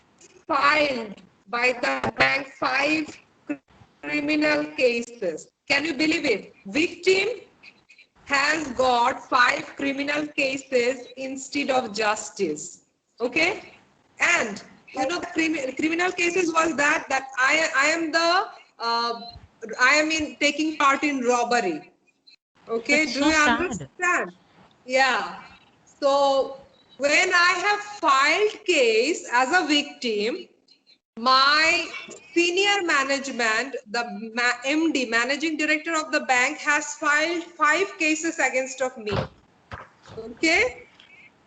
filed by the bank 5 criminal cases. Can you believe it? Victim has got 5 criminal cases instead of justice. Okay, and the criminal cases was that I am the I am in taking part in robbery. Okay, That's do so you sad. understand? Yeah. So when I have filed case as a victim, my senior management, the MD, managing director of the bank, has filed 5 cases against of me. Okay.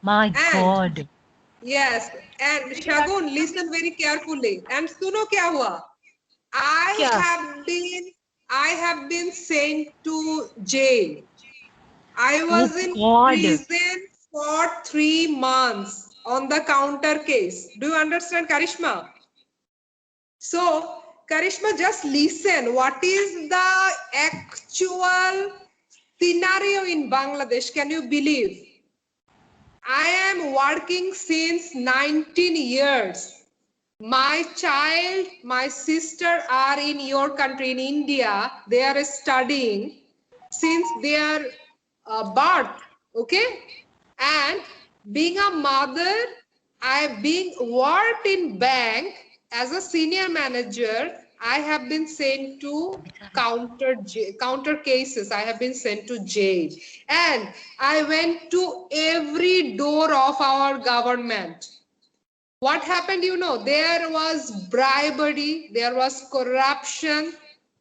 My And God. yes, and Shagun, listen very carefully. And suno kya hua? I Kya? have been sent to jail. I Oh was in God. prison for 3 months on the counter case. Do you understand, Karishma? So, Karishma, just listen. What is the actual scenario in Bangladesh, can you believe? I am working since 19 years. My child, my sister are in your country, in India. They are studying since their birth, okay? And being a mother, I being worked in bank as a senior manager. I have been sent to counter cases. I have been sent to jail, and I went to every door of our government. What happened, you know, there was bribery, there was corruption,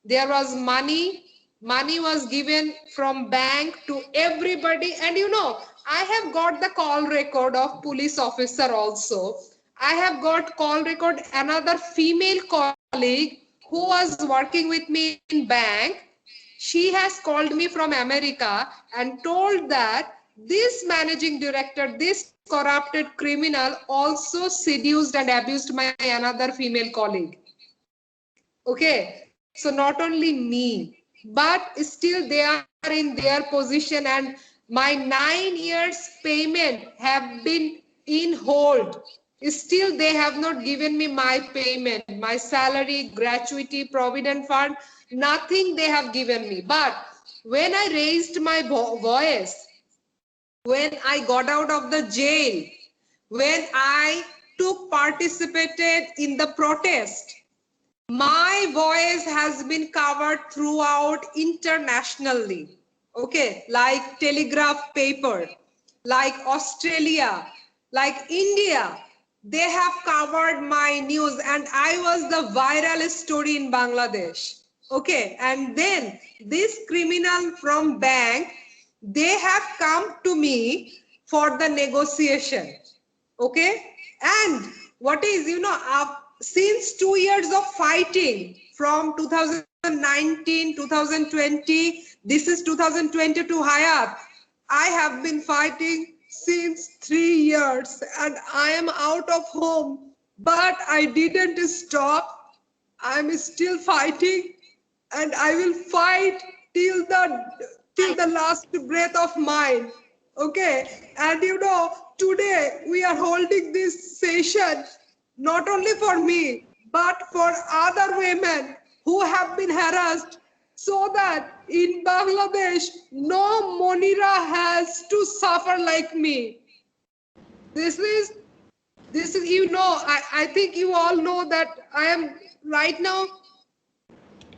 there was money was given from bank to everybody. And you know, I have got the call record of police officer also. I have got call record another female colleague who was working with me in bank. She has called me from America and told that this managing director, this corrupted criminal also seduced and abused my another female colleague. Okay, so not only me, but still they are in their position, and my 9 years payment have been in hold. Still they have not given me my payment, my salary, gratuity, provident fund, nothing they have given me. But when I raised my voice, when I got out of the jail, when I participated in the protest, my voice has been covered throughout internationally. Okay, like Telegraph paper, like Australia, like India, they have covered my news, and I was the viral story in Bangladesh. Okay, and then this criminal from bank, they have come to me for the negotiation. Okay, and what is, you know, since 2 years of fighting from 2019, 2020, this is 2022 Hayat, I have been fighting since 3 years, and I am out of home, but I didn't stop. I'm still fighting, and I will fight till the last breath of mine. Okay, and you know, today we are holding this session not only for me, but for other women who have been harassed, so that in Bangladesh, no Monira has to suffer like me. This is, you know, I think you all know that I am right now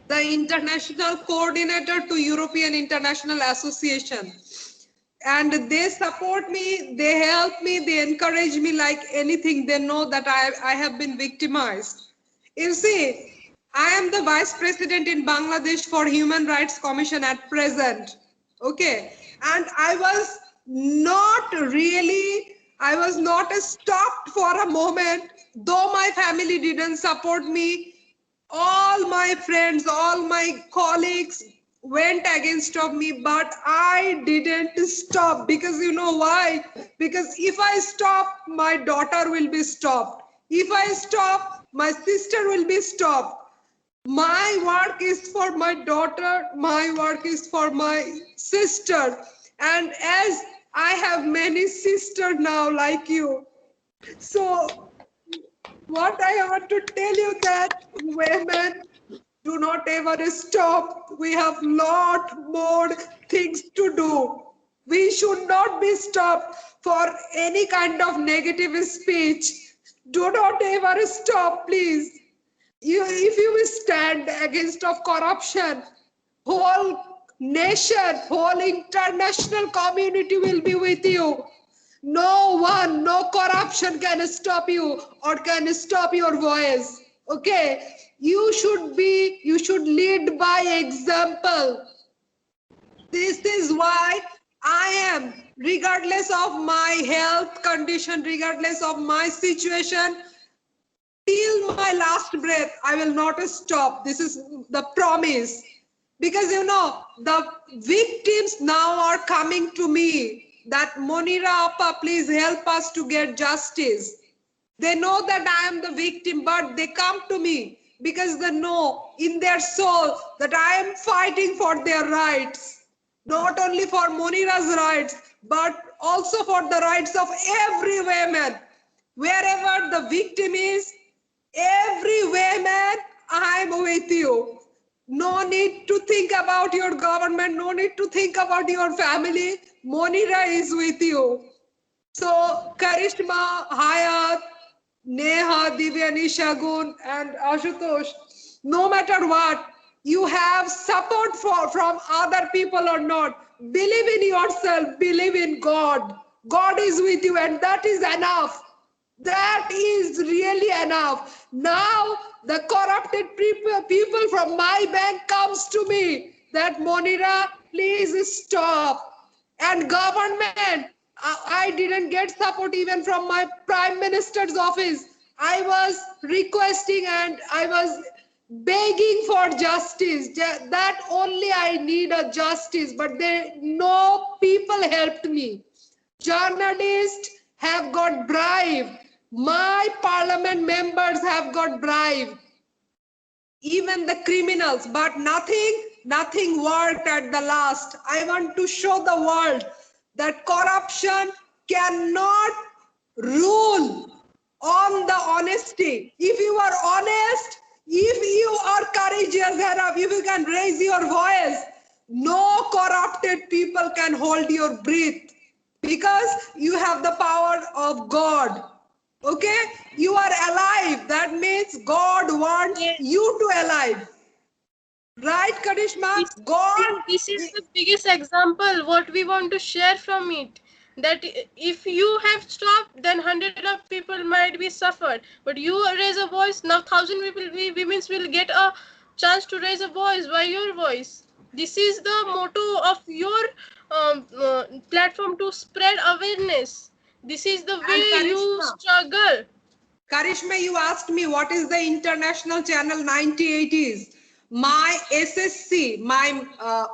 the international coordinator to European International Association. And they support me, they help me, they encourage me like anything. They know that I have been victimized. You see, I am the Vice President in Bangladesh for Human Rights Commission at present. Okay, and I was not stopped for a moment, though my family didn't support me. All my friends, all my colleagues went against of me, but I didn't stop. Because you know why? Because if I stop, my daughter will be stopped. If I stop, my sister will be stopped. My work is for my daughter, my work is for my sister. And as I have many sisters now like you, so what I want to tell you that women, do not ever stop. We have lot more things to do. We should not be stopped for any kind of negative speech. Do not ever stop, please. If you will stand against of corruption, whole nation, whole international community will be with you. No one, no corruption can stop you or can stop your voice. Okay, you should lead by example. This is why I am, regardless of my health condition, regardless of my situation, till my last breath, I will not stop. This is the promise. Because you know, the victims now are coming to me that Monira Appa, please help us to get justice. They know that I am the victim, but they come to me because they know in their soul that I am fighting for their rights. not only for Monira's rights, but also for the rights of every woman. Wherever the victim is, every woman, I'm with you. No need to think about your government, no need to think about your family. Monira is with you. So Karishma, Hayat, Neha, Divyani, Shagun, and Ashutosh, no matter what, you have support from other people or not. Believe in yourself, believe in God. God is with you, and that is enough. That is really enough. Now the corrupted people from my bank comes to me that Monira, please stop. And government, I didn't get support even from my prime minister's office. I was requesting and I was begging for justice. That only I need a justice, but no people helped me. Journalists have got bribed. My parliament members have got bribed. Even the criminals, but nothing worked at the last. I want to show the world that corruption cannot rule on the honesty. If you are honest, if you are courageous enough, if you can raise your voice, no corrupted people can hold your breath, because you have the power of God. Okay, you are alive. That means God wants you to alive. Right, Karishma? This is the biggest example what we want to share from it. That if you have stopped, then 100 of people might be suffered. But you raise a voice, now 1,000 people, women will get a chance to raise a voice by your voice. This is the motto of your platform, to spread awareness. This is the way you struggle. Karishma, you asked me what is the international channel 1980s. My SSC, my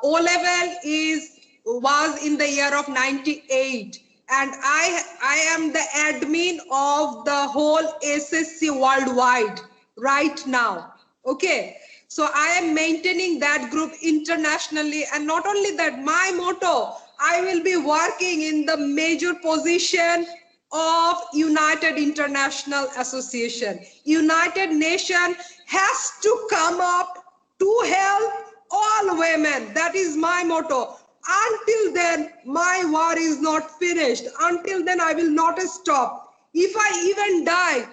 O-level was in the year of 98. And I am the admin of the whole SSC worldwide right now. Okay. So I am maintaining that group internationally. And not only that, my motto, I will be working in the major position of United International Association. United Nations has to come up to help all women. That is my motto. Until then, my war is not finished. Until then, I will not stop. If I even die,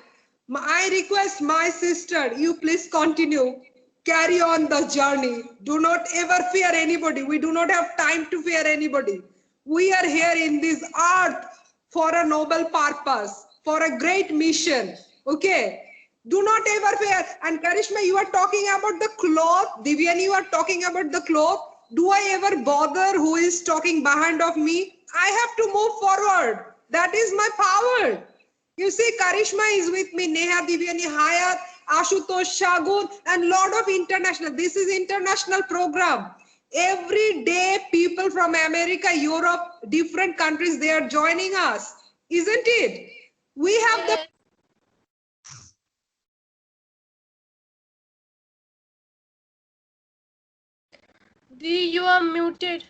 I request my sister, you please continue. Carry on the journey. Do not ever fear anybody. We do not have time to fear anybody. We are here in this earth for a noble purpose, for a great mission. Okay. Do not ever fear. And Karishma, you are talking about the cloth. Divyani, you are talking about the cloth. Do I ever bother who is talking behind of me? I have to move forward. That is my power. You see, Karishma is with me, Neha, Divyani, Hayat, Ashutosh, Shagun, and lot of international. This is international program. Every day, people from America, Europe, different countries, they are joining us. Isn't it? We have the... Dee, you are muted.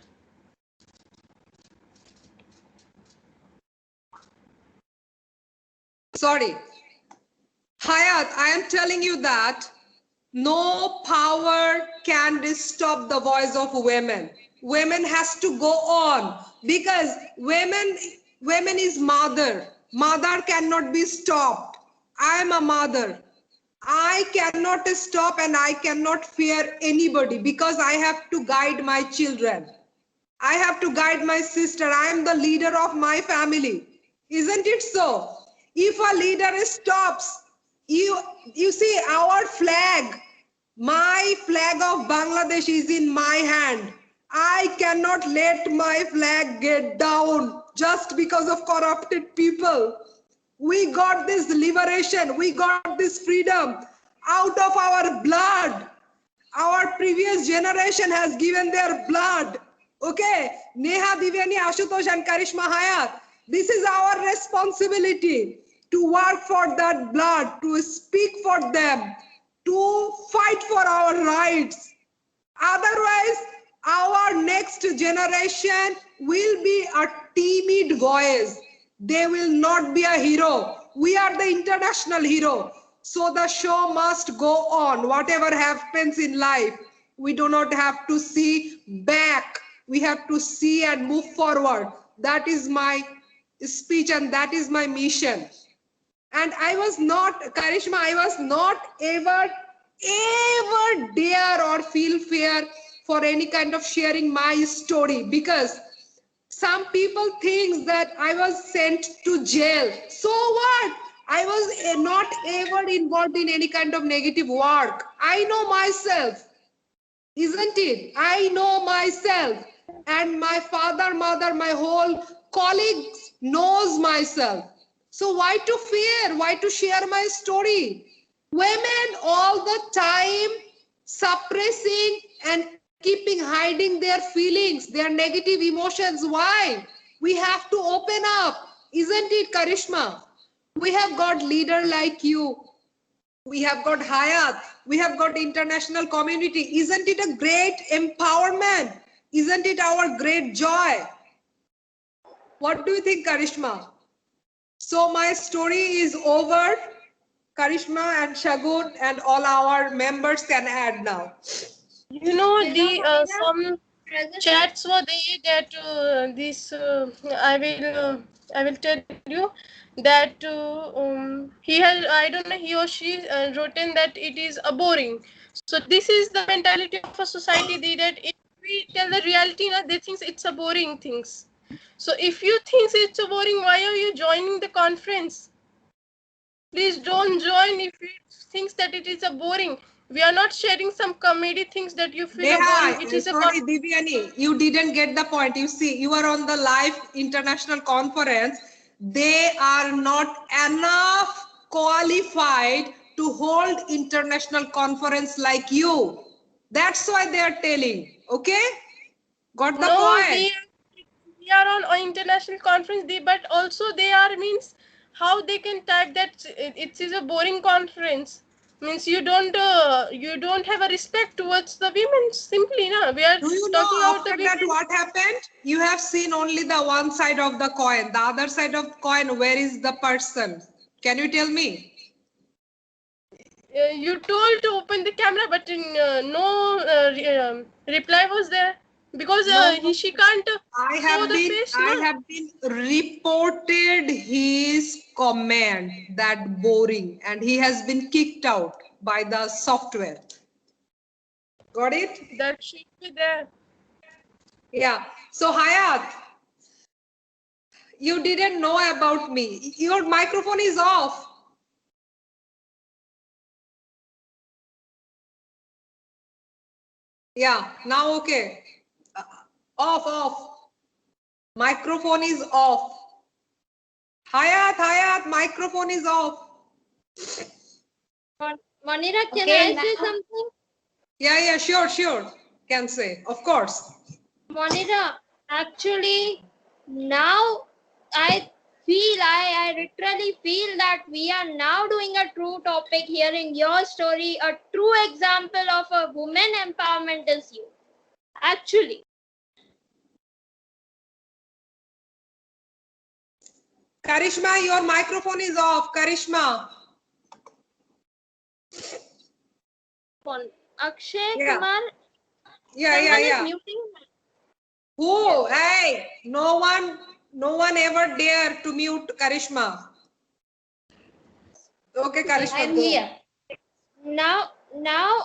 Sorry. Hayat, I am telling you that no power can stop the voice of women. Women has to go on, because women is mother. Mother cannot be stopped. I am a mother. I cannot stop and I cannot fear anybody, because I have to guide my children. I have to guide my sister. I am the leader of my family. Isn't it so? If a leader stops, you see our flag, my flag of Bangladesh is in my hand. I cannot let my flag get down just because of corrupted people. We got this liberation, we got this freedom out of our blood. Our previous generation has given their blood. Okay, Neha, Divyani, Ashutosh, and Karishma, Hayat. This is our responsibility to work for that blood, to speak for them, to fight for our rights. Otherwise, our next generation will be a timid voice. They will not be a hero. We are the international hero. So the show must go on. Whatever happens in life, we do not have to see back. We have to see and move forward. That is my speech and that is my mission. And I was not, Karishma, I was not ever dare or feel fear for any kind of sharing my story, because some people think that I was sent to jail. So what? I was not ever involved in any kind of negative work. I know myself, isn't it? I know myself, and my father, mother, my whole colleagues knows myself. So why to fear? Why to share my story? Women all the time suppressing and keeping hiding their feelings, their negative emotions. Why? We have to open up, isn't it, Karishma? We have got leader like you. We have got Hayat. We have got international community. Isn't it a great empowerment? Isn't it our great joy? What do you think, Karishma? So my story is over. Karishma and Shagun and all our members can add now. You know, the some chats were there that I will tell you that he has, I don't know, he or she written that it is a boring. So this is the mentality of a society, that if we tell the reality, they think it's a boring things. So if you think it's a boring, why are you joining the conference? Please don't join if you think that it is a boring. We are not sharing some comedy things that you feel boring. It is sorry, Divyani, you didn't get the point. You see, you are on the live international conference. They are not enough qualified to hold international conference like you. That's why they are telling. Okay? Got the point? We are on an international conference, but also they are, means how they can type that it is a boring conference. Means you don't have a respect towards the women. Simply, no. We are Do you talking know about the after that women. what happened? You have seen only the one side of the coin. The other side of the coin, where is the person? Can you tell me? You told to open the camera, but no reply was there, because she can't show the face. I have been reported his comment that boring, and he has been kicked out by the software. Got it? That should be there. Yeah. So Hayat, you didn't know about me. Your microphone is off. Yeah, now okay. Off. Microphone is off. Hayat, microphone is off. Monira, can I say something? Yeah, sure. Can say, of course. Monira, actually, now I literally feel that we are now doing a true topic, hearing your story. A true example of a woman empowerment is you. Actually. Karishma, your microphone is off. Karishma. Akshay Yeah. Kumar. Yeah. Is muting. Who? Hey, no one ever dare to mute Karishma. Okay, Karishma. I'm here. Now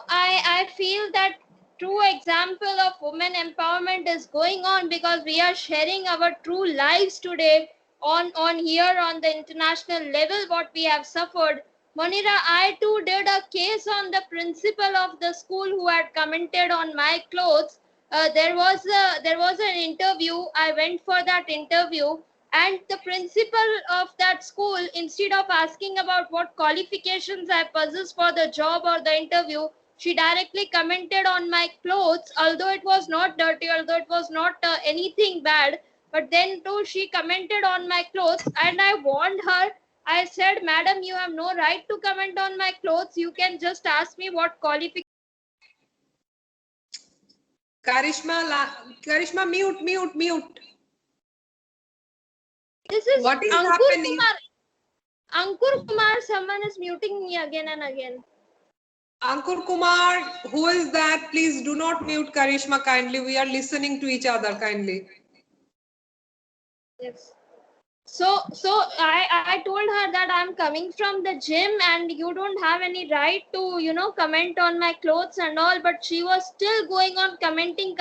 I feel that true example of women empowerment is going on, because we are sharing our true lives today on here on the international level, what we have suffered. Monira, I too did a case on the principal of the school who had commented on my clothes. There was an interview. I went for that interview, and the principal of that school, instead of asking about what qualifications I possess for the job or the interview, she directly commented on my clothes, although it was not dirty, although it was not anything bad. But then too, she commented on my clothes, and I warned her. I said, Madam, you have no right to comment on my clothes. You can just ask me what qualifications. Karishma, mute. This is What is Ankur happening? Kumar. Ankur Kumar, someone is muting me again and again. Ankur Kumar, who is that? Please do not mute Karishma kindly. We are listening to each other kindly. Yes. So I told her that I'm coming from the gym and you don't have any right to, comment on my clothes and all, but she was still going on commenting.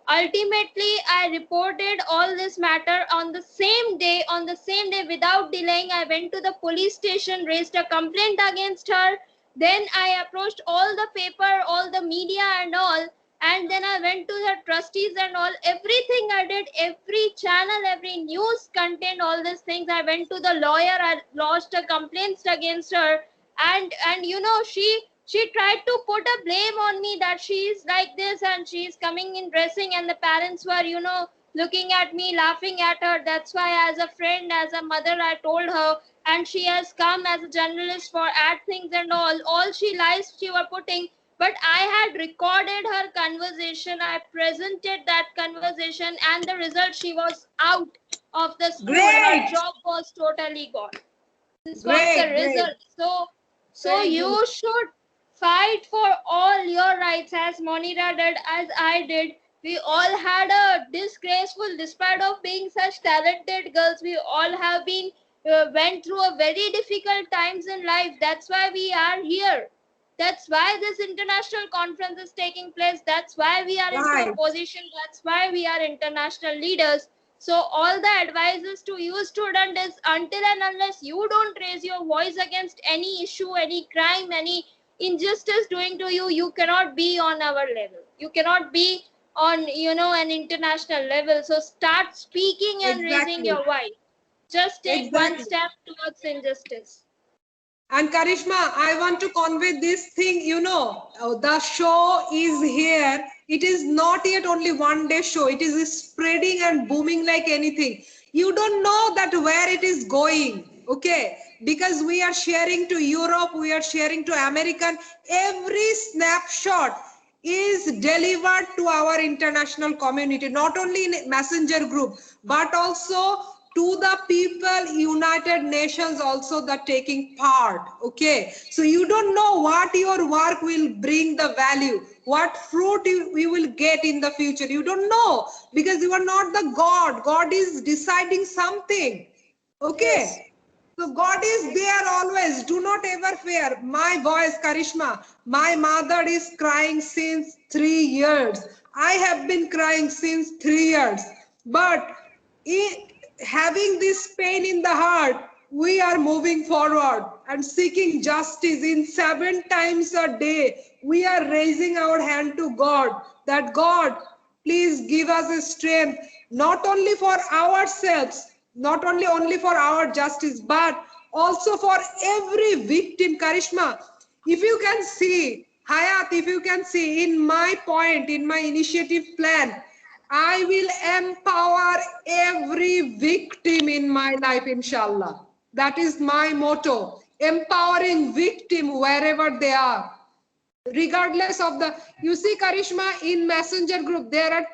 Ultimately, I reported all this matter on the same day, without delaying. I went to the police station, raised a complaint against her. Then I approached all the paper, all the media and all. And then I went to the trustees and all, everything I did, every channel, every news content, all these things. I went to the lawyer, I lodged a complaints against her. And she tried to put a blame on me that she is like this and she is coming in dressing, and the parents were, looking at me, laughing at her. That's why as a friend, as a mother, I told her, and she has come as a journalist for ad things and all she lies she were putting. But I had recorded her conversation. I presented that conversation, and the result, she was out of the school. Her Great. job was totally gone. This was the Great. result. So Very you good. should fight for all your rights, as Monira did, as I did. We all had a disgraceful, despite of being such talented girls, we all have been went through a very difficult times in life. That's why we are here. That's why this international conference is taking place. That's why we are into Right. a position. That's why we are international leaders. So all the advices to you, student, is until and unless you don't raise your voice against any issue, any crime, any injustice doing to you, you cannot be on our level. You cannot be on, an international level. So start speaking and raising Exactly. your voice. Just take one Exactly. step towards injustice. And Karishma, I want to convey this thing, the show is here. It is not yet only one day show. It is spreading and booming like anything. You don't know that where it is going, okay? Because we are sharing to Europe, we are sharing to American. Every snapshot is delivered to our international community, not only in messenger group, but also to the people, United Nations also that taking part, okay? So you don't know what your work will bring the value, what fruit you will get in the future. You don't know, because you are not the God. God is deciding something, okay? Yes. So God is there always. Do not ever fear. My voice, Karishma, my mother is crying since 3 years. I have been crying since 3 years. But having this pain in the heart, we are moving forward and seeking justice in 7 times a day. We are raising our hand to God, that God, please give us a strength, not only for ourselves, not only for our justice, but also for every victim. Karishma, if you can see, Hayat, if you can see, in my point, in my initiative plan, I will empower every victim in my life, inshallah. That is my motto, empowering victim wherever they are. Regardless of the, you see, Karishma, in messenger group, there are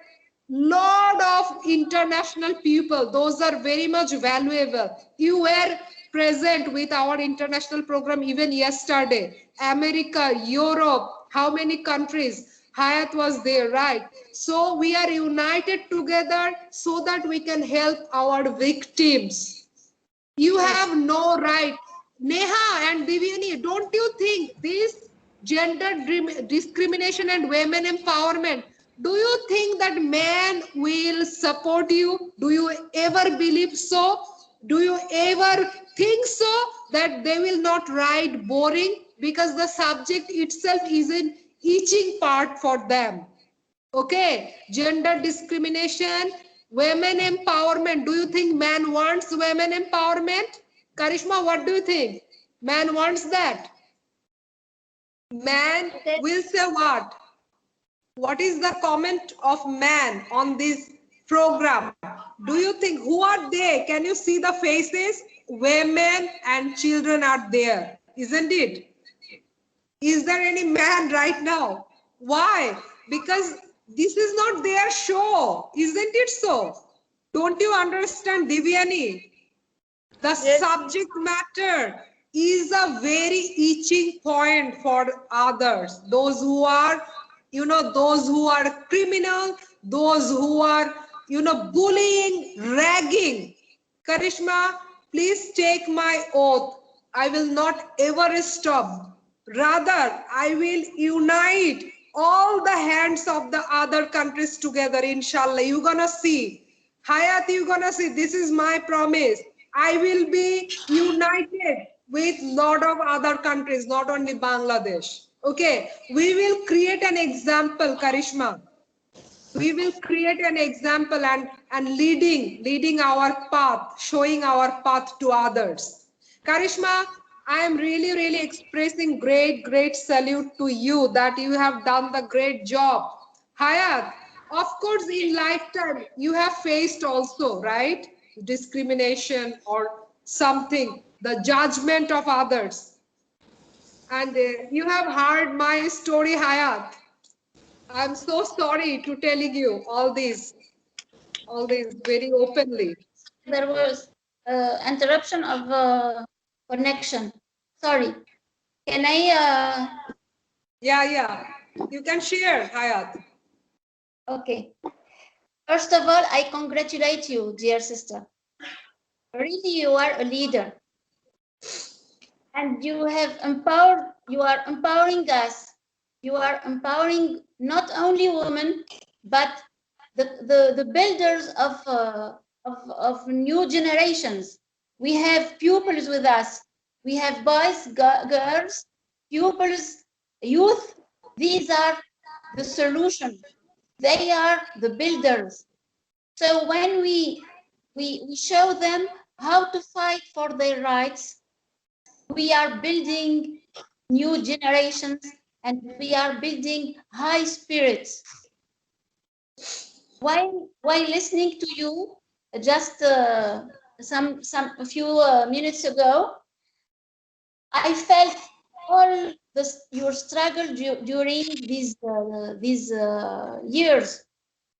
lot of international people. Those are very much valuable. You were present with our international program even yesterday. America, Europe, how many countries? Hayat was there, right? So we are united together so that we can help our victims. You have no right. Neha and Divyani, don't you think this gender discrimination and women empowerment, do you think that men will support you? Do you ever believe so? Do you ever think so that they will not write boring because the subject itself is an itching part for them? Okay, gender discrimination, women empowerment. Do you think man wants women empowerment? Karishma, what do you think? Man wants that. Man will say what? What is the comment of man on this program? Do you think, who are they? Can you see the faces? Women and children are there, isn't it? Is there any man right now? Why? Because This is not their show, isn't it so? Don't you understand, Divyani? The Yes. subject matter is a very itching point for others. Those who are, those who are criminal, those who are, bullying, ragging. Karishma, please take my oath. I will not ever stop. Rather, I will unite all the hands of the other countries together, inshallah. You're gonna see. Hayat, you're gonna see. This is my promise. I will be united with lot of other countries, not only Bangladesh. Okay, we will create an example, Karishma. We will create an example and leading our path, showing our path to others. Karishma, I am really expressing great salute to you that you have done the great job. Hayat, of course, in lifetime you have faced also, right? Discrimination or something, the judgment of others. And you have heard my story, Hayat. I'm so sorry to telling you all this very openly. There was interruption of connection. Sorry. Can I? Yeah. You can share, Hayat. Okay. First of all, I congratulate you, dear sister. Really, you are a leader. And you are empowering us. You are empowering not only women, but the builders of new generations. We have pupils with us. We have boys, girls, pupils, youth. These are the solution. They are the builders. So when we show them how to fight for their rights, we are building new generations and we are building high spirits. While listening to you, just a few minutes ago, I felt all your struggle during these years,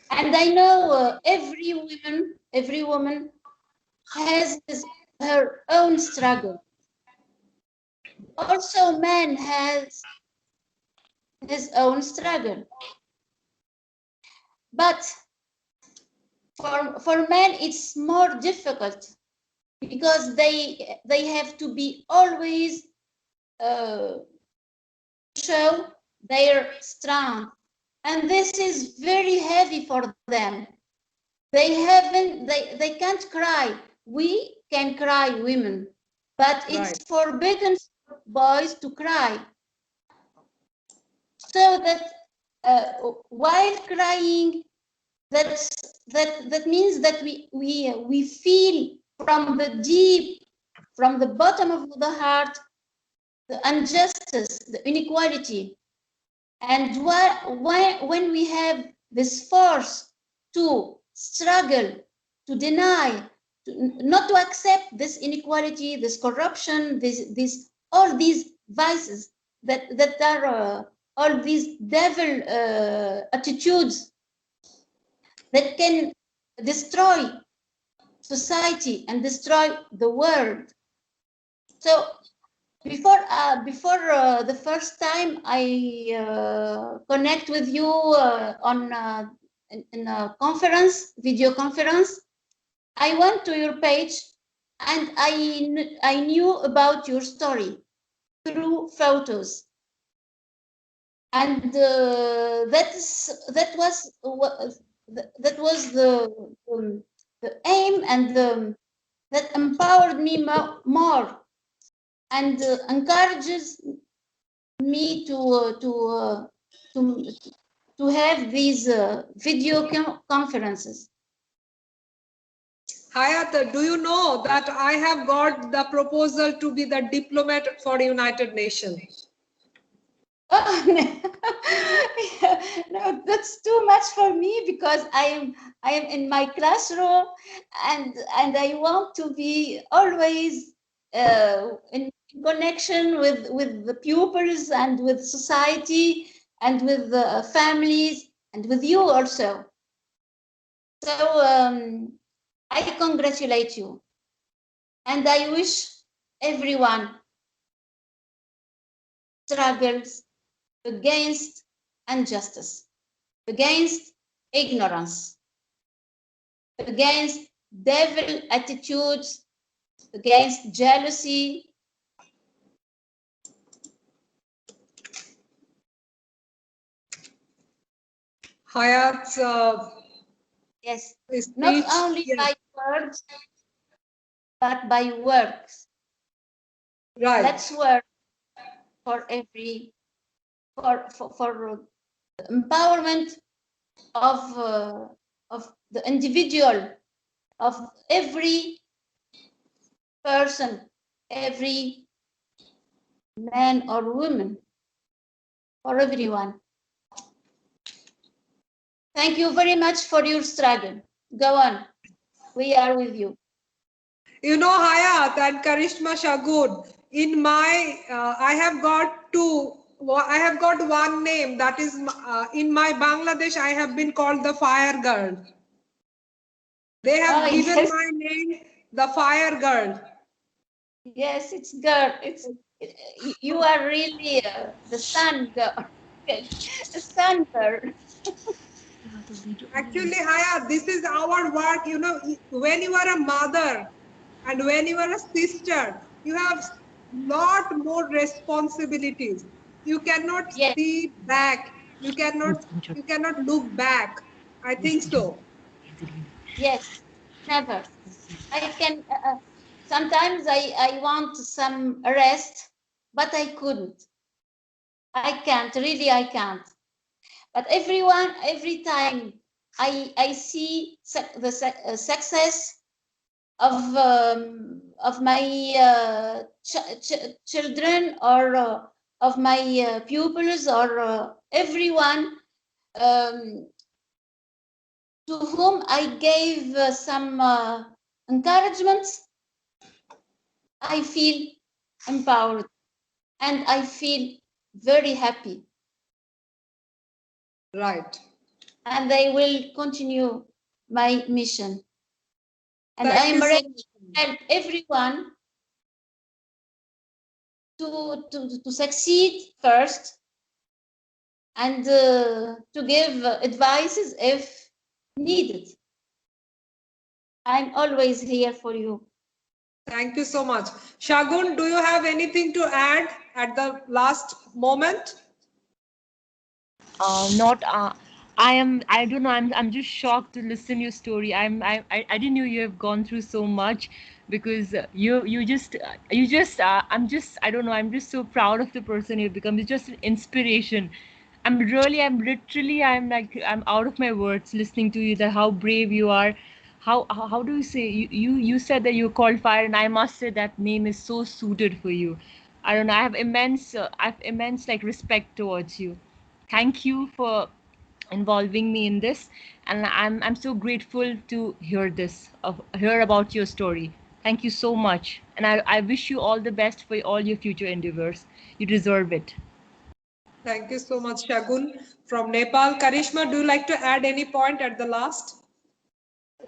and I know every woman has her own struggle. Also, man has his own struggle, but for men it's more difficult because they have to be always show their strength, and this is very heavy for them. They can't cry. We can cry, women, but it's forbidden for boys to cry. So that while crying, that means that we feel from the bottom of the heart, the injustice, the inequality. And when we have this force to struggle, to deny, not to accept this inequality, this corruption, all these vices that are all these devil attitudes that can destroy society and destroy the world. So before the first time I connect with you in a conference, video conference, I went to your page and I knew about your story through photos, and that was the aim, and that empowered me more and encourages me to have these video conferences. Hayat, do you know that I have got the proposal to be the diplomat for United Nations? Oh, no, that's too much for me because I am in my classroom and I want to be always in connection with the pupils and with society and with the families. and with you also. So I congratulate you, and I wish everyone struggles against injustice, against ignorance, against devil attitudes, against jealousy. Hayat's Yes, speech, not only yes, by words, but by works. right. Let's work for every for the empowerment of the individual, of every person, every man or woman, for everyone. Thank you very much for your struggle. Go on. We are with you. You know, Hayat and Karishma Shagun, in my, I have got two, I have got one name, that is, in my Bangladesh, I have been called the Fire Girl. They have given yes. my name, the Fire Girl. Yes, it's girl. You are really the sun girl. The sun girl. Actually, Hayat, this is our work. You know, when you are a mother and when you are a sister, you have lot more responsibilities. You cannot Yes. see back. You cannot look back. I think so. Yes. Never. I can. Sometimes I want some rest, but I couldn't. I can't. Really, I can't. But every time I see the success of my children, or of my pupils, or everyone to whom I gave some encouragement, I feel empowered and I feel very happy. Right. And I will continue my mission. And Thank I am you so ready much. to help everyone to succeed first, and to give advices if needed. I'm always here for you. Thank you so much. Shagun, do you have anything to add at the last moment? Not I don't know, I'm just shocked to listen your story. I didn't know you have gone through so much, because you just I don't know, I'm just so proud of the person you've become. It's just an inspiration. I'm literally, I'm out of my words listening to you, that how brave you are. How do you say, you said that you're called Fire, and I must say that name is so suited for you. I don't know, I have immense like respect towards you. Thank you for involving me in this, and I'm so grateful to hear about your story. Thank you so much, and I wish you all the best for all your future endeavors. You deserve it. Thank you so much, Shagun from Nepal. Karishma, do you like to add any point at the last?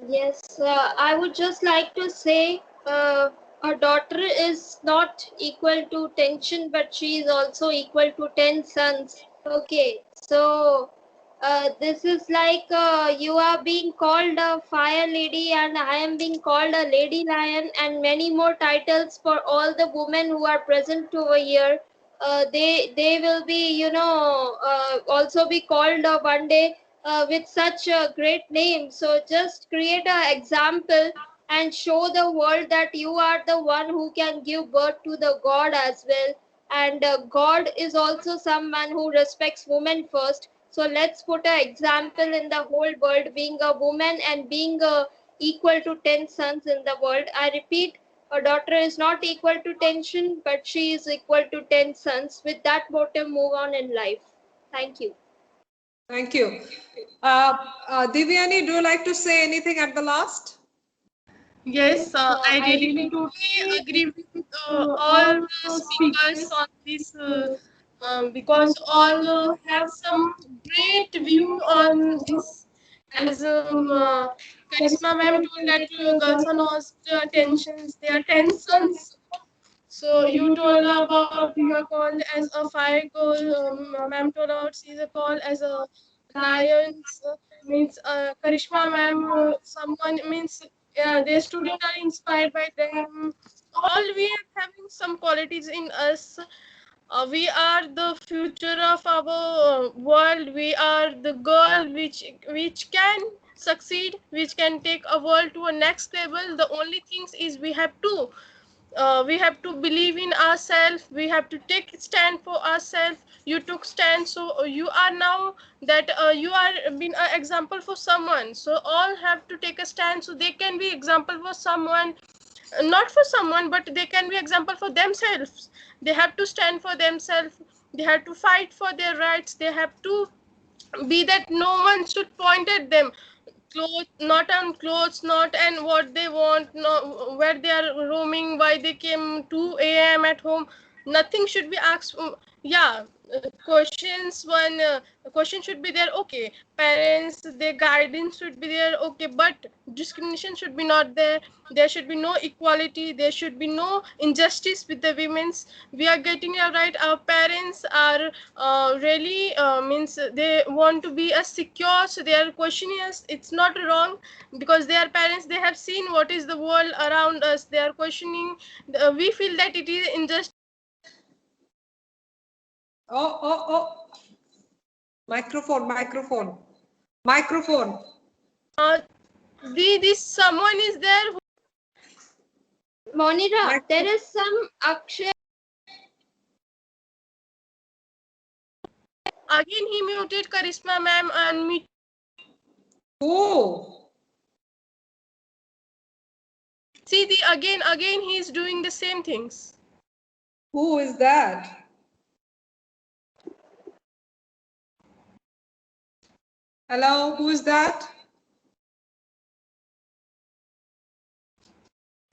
Yes, I would just like to say a daughter is not equal to tension, but she is also equal to 10 sons. Okay, so this is like you are being called a fire lady, and I am being called a lady lion, and many more titles for all the women who are present over here. They will be, also be called one day with such a great name. So just create an example and show the world that you are the one who can give birth to the God as well. And God is also someone who respects women first. So let's put an example in the whole world, being a woman and being equal to 10 sons in the world. I repeat, a daughter is not equal to tension, but she is equal to 10 sons. With that motive, move on in life. Thank you. Thank you. Divyani, do you like to say anything at the last? Yes, I really totally agree with all the speakers on this because all have some great view on this. As Karishma ma'am told that girls are not tensions, they are tensions. So you told about you are called as a fire girl. Ma'am told about she's a called as a lions. Means Karishma ma'am, someone means their students are inspired by them. All we are having some qualities in us. We are the future of our world. We are the girl which can succeed, which can take a world to a next level. The only things is we have to believe in ourselves. We have to take stand for ourselves. You took stand, so you are now that you are being an example for someone. So all have to take a stand so they can be example for someone, not for someone, but they can be example for themselves. They have to stand for themselves. They have to fight for their rights. They have to be that no one should point at them. Clothes, not on clothes, not and what they want, no, where they are roaming, why they came 2 a.m. at home. Nothing should be asked. Yeah, questions. One question should be there. Okay, parents, their guidance should be there. Okay, but discrimination should be not there. There should be no equality. There should be no injustice with the women's. We are getting it right. Our parents are really means they want to be as secure, so they are questioning us. It's not wrong, because they are parents. They have seen what is the world around us. They are questioning. We feel that it is injustice. Oh. Microphone. This someone is there. Monira, there is some Akshay. Again, he muted Karishma ma'am and me. Oh. See, again he is doing the same things. Who is that? Hello, who is that?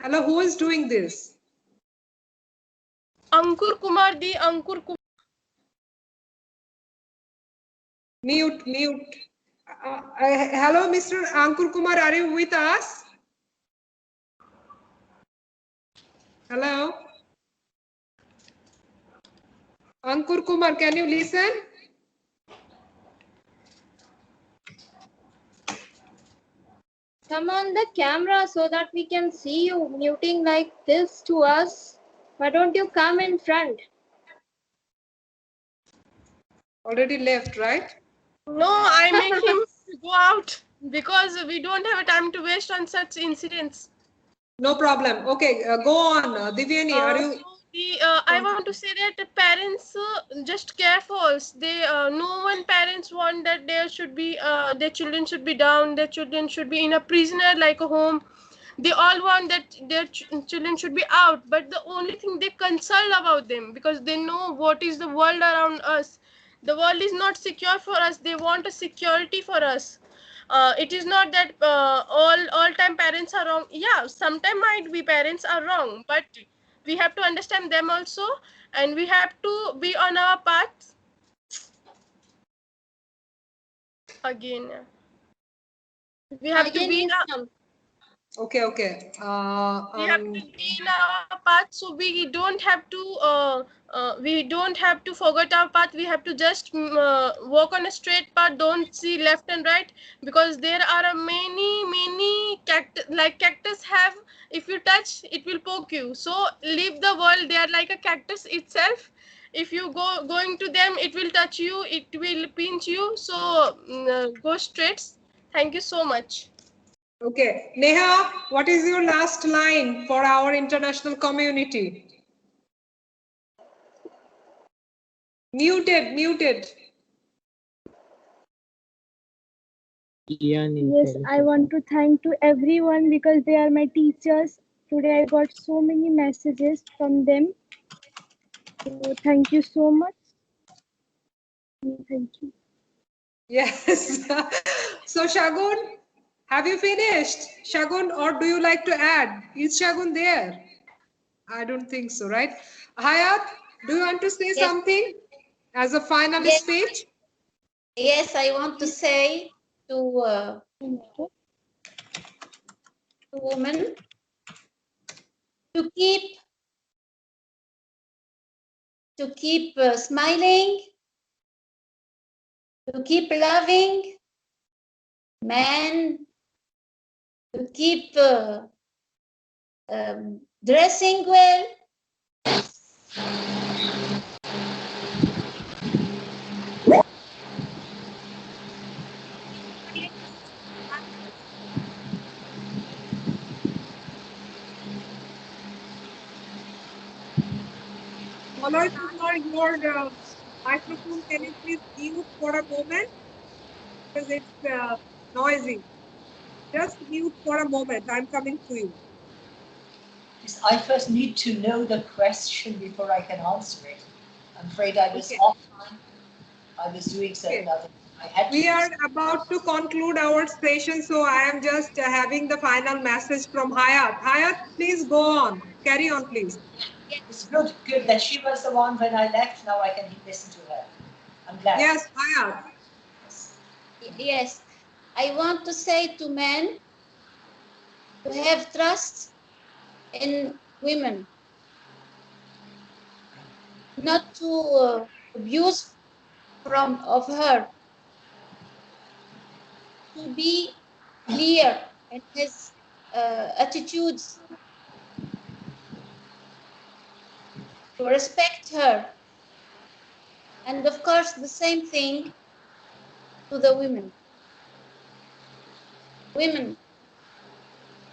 Hello, who is doing this? Ankur Kumar. Mute. Hello, Mr. Ankur Kumar, are you with us? Hello? Ankur Kumar, can you listen? Come on the camera so that we can see you muting like this to us. Why don't you come in front? Already left, right? No, I make him go out because we don't have time to waste on such incidents. No problem. Okay, go on. Divyani, are you? I want to say that parents just careful. They no one parents want that there should be their children should be down. Their children should be in a prisoner like a home. They all want that their children should be out, but the only thing they concerned about them, because they know what is the world around us. The world is not secure for us. They want a security for us. It is not that all time parents are wrong. Yeah, sometime might be parents are wrong, but we have to understand them also, and we have to be on our path. Again, we have to be Okay. we have to be in our path, so we don't have to forget our path. We have to just walk on a straight path. Don't see left and right, because there are many cactus have, if you touch it will poke you. So leave the world. They are like a cactus itself. If you going to them, it will touch you, it will pinch you. So go straight. Thank you so much. Okay, Neha, what is your last line for our international community? Muted. Yes, I want to thank to everyone because they are my teachers. Today I got so many messages from them. So thank you so much. Thank you. Yes. So Shagun, have you finished? Shagun, or do you like to add? Is Shagun there? I don't think so, right? Hayat, do you want to say something? as a final Yes. speech? Yes, I want to say to women to keep smiling, to keep loving, men to keep dressing well. Followed for your microphone, can you please mute for a moment? Because it's noisy. Just mute for a moment. I'm coming to you. Yes, I first need to know the question before I can answer it. I'm afraid I was Okay. offline. I was doing certain Okay. other things. I had We to are about to conclude our session, so I am just having the final message from Hayat. Hayat, please go on. Carry on, please. It's good, good that she was the one when I left. Now I can listen to her. I'm glad. Yes, Hayat. Yes. Yes, I want to say to men to have trust in women, not to abuse of her, to be clear in his attitudes, to respect her, and of course the same thing to the women. Women,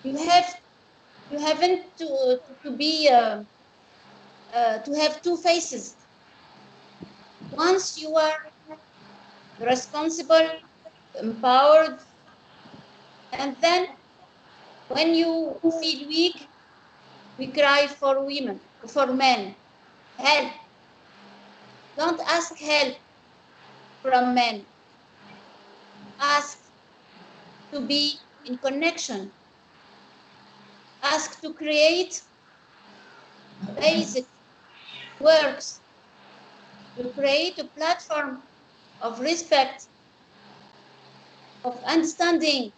you haven't to be to have two faces. Once you are responsible, empowered, and then when you feel weak, we cry for women, for men. Help. Don't ask help from men. Ask to be in connection. Ask to create basic works, to create a platform of respect, of understanding.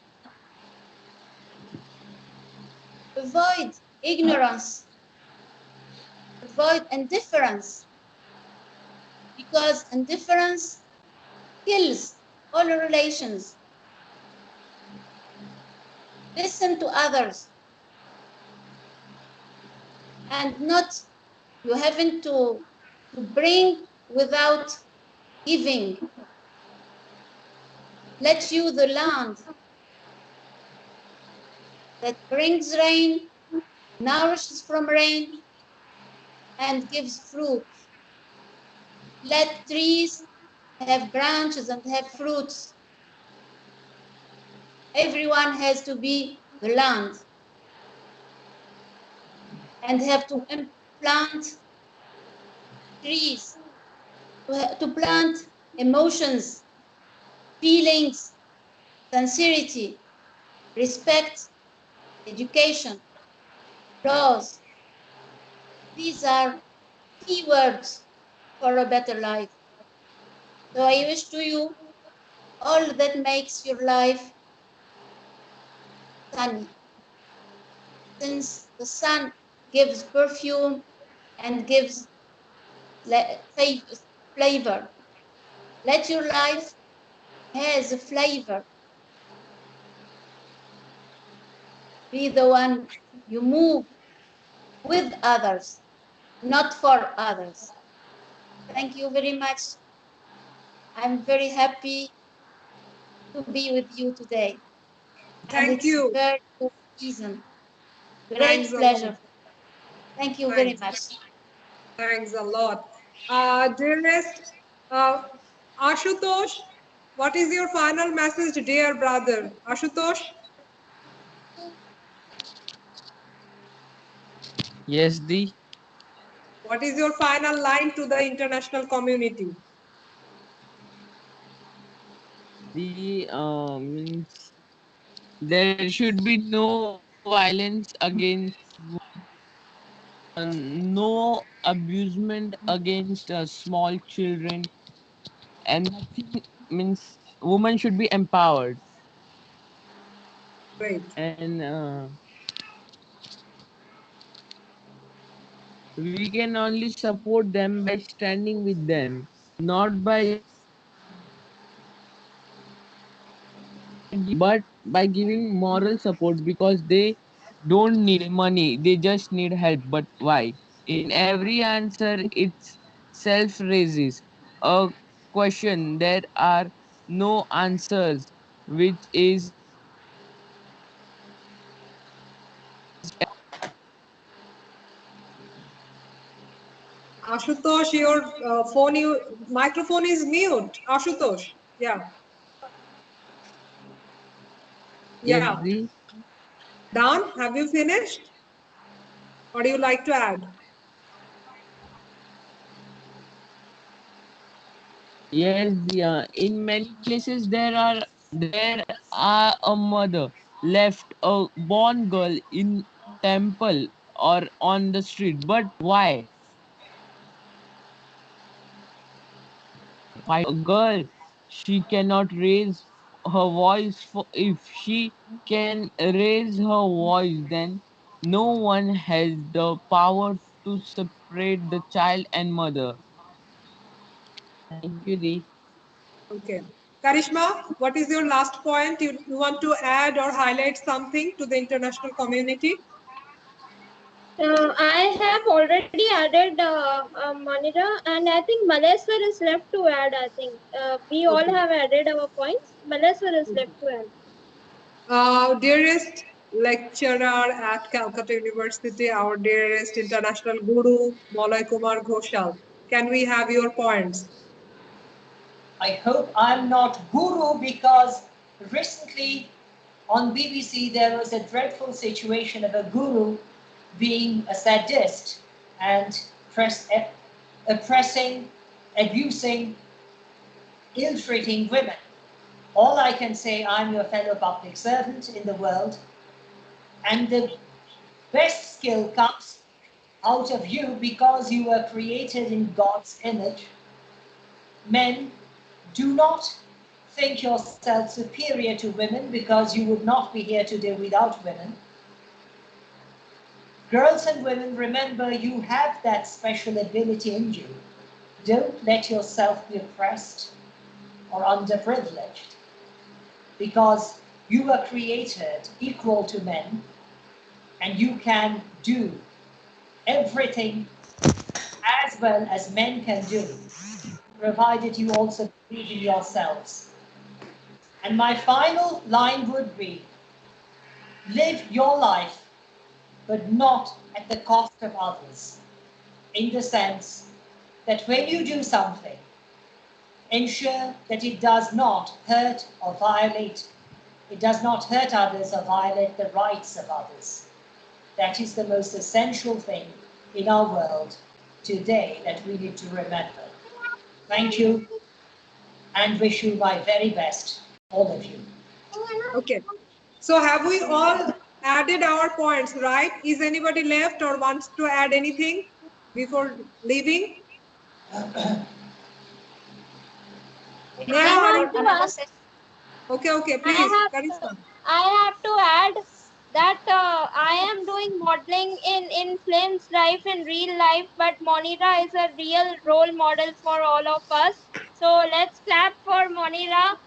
Avoid ignorance, avoid indifference, because indifference kills all relations. Listen to others and not you having to bring without giving. Let you the land that brings rain, nourishes from rain, and gives fruit. Let trees have branches and have fruits. Everyone has to be the land and have to plant trees, to plant emotions, feelings, sincerity, respect, education, laws. These are key words for a better life. So I wish to you all that makes your life sunny. Since the sun gives perfume and gives flavor, let your life has a flavor. Be the one you move with others, not for others. Thank you very much. I'm very happy to be with you today. And Thank it's you. very good season. Thanks Great a pleasure. lot. Thank you very Thanks. much. Thanks a lot. Dearest Ashutosh, what is your final message, dear brother? Ashutosh? Yes, Di. What is your final line to the international community? The means there should be no violence against women no abusement against small children, and nothing means women should be empowered, Great. and we can only support them by standing with them, not by but by giving moral support, because they don't need money, they just need help. But why? In every answer itself raises a question. There are no answers, which is Ashutosh, your microphone is mute. Ashutosh, yeah, yes yeah. the Dan, have you finished? Or do you like to add? yes the in many places there are a mother left a born girl in temple or on the street. But why a girl, she cannot raise her voice? For if she can raise her voice, then no one has the power to separate the child and mother. Thank you, Dee. Okay. Karishma, what is your last point? You want to add or highlight something to the international community? I have already added Manira, and I think Maleswar is left to add. I think we all Okay. have added our points. Maleswar is left to add. Dearest lecturer at Calcutta University, our dearest international guru, Molay Kumar Ghoshal, can we have your points? I hope I'm not guru, because recently on BBC there was a dreadful situation of a guru being a sadist and oppressing, abusing, ill-treating women. All I can say, I'm your fellow public servant in the world, and the best skill comes out of you because you were created in God's image. Men, do not think yourself superior to women, because you would not be here today without women. Girls and women, remember you have that special ability in you. Don't let yourself be oppressed or underprivileged, because you were created equal to men, and you can do everything as well as men can do, provided you also believe in yourselves. And my final line would be, live your life, but not at the cost of others, in the sense that when you do something, ensure that it does not hurt or violate, it does not hurt others or violate the rights of others. That is the most essential thing in our world today that we need to remember. Thank you, and wish you my very best, all of you. Okay. So have we all added our points, right? Is anybody left or wants to add anything before leaving? I Neha, want to ask. okay, please, Karishma. I have to add that I am doing modeling in Flame's life in real life, but Monira is a real role model for all of us. So let's clap for Monira,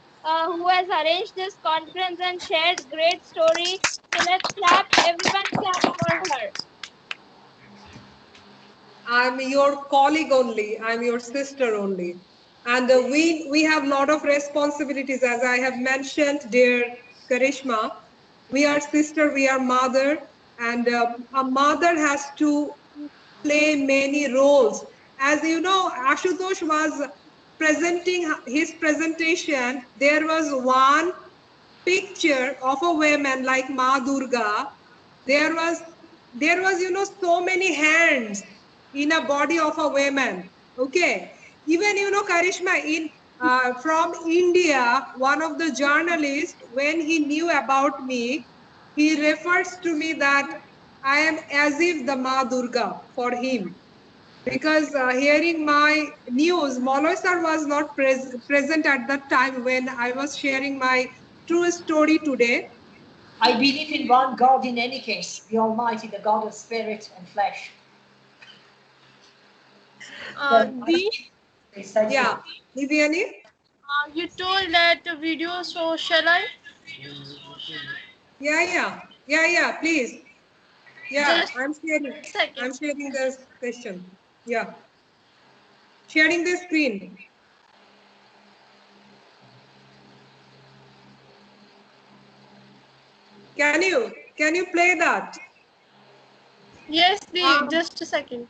who has arranged this conference and shared great story. So let's clap, everyone clap for her. I'm your colleague only. I'm your sister only. And we have a lot of responsibilities, as I have mentioned, dear Karishma. We are sister, we are mother, and a mother has to play many roles. As you know, Ashutosh was presenting his presentation. There was one picture of a woman like Ma Durga. There was so many hands in a body of a woman. Okay, even Karishma, in from India, one of the journalists, when he knew about me, he refers to me that I am as if the Ma Durga for him. Because hearing my news, Molloy sir was not present at that time when I was sharing my true story today. I believe in one God in any case, the Almighty, the God of spirit and flesh. Di, Yeah, Viviani? you told that video, so shall I? Yeah, please. Yeah, Just I'm sharing. a second. I'm sharing the session. Yeah. Sharing the screen. Can you play that? Yes, Di, just a second.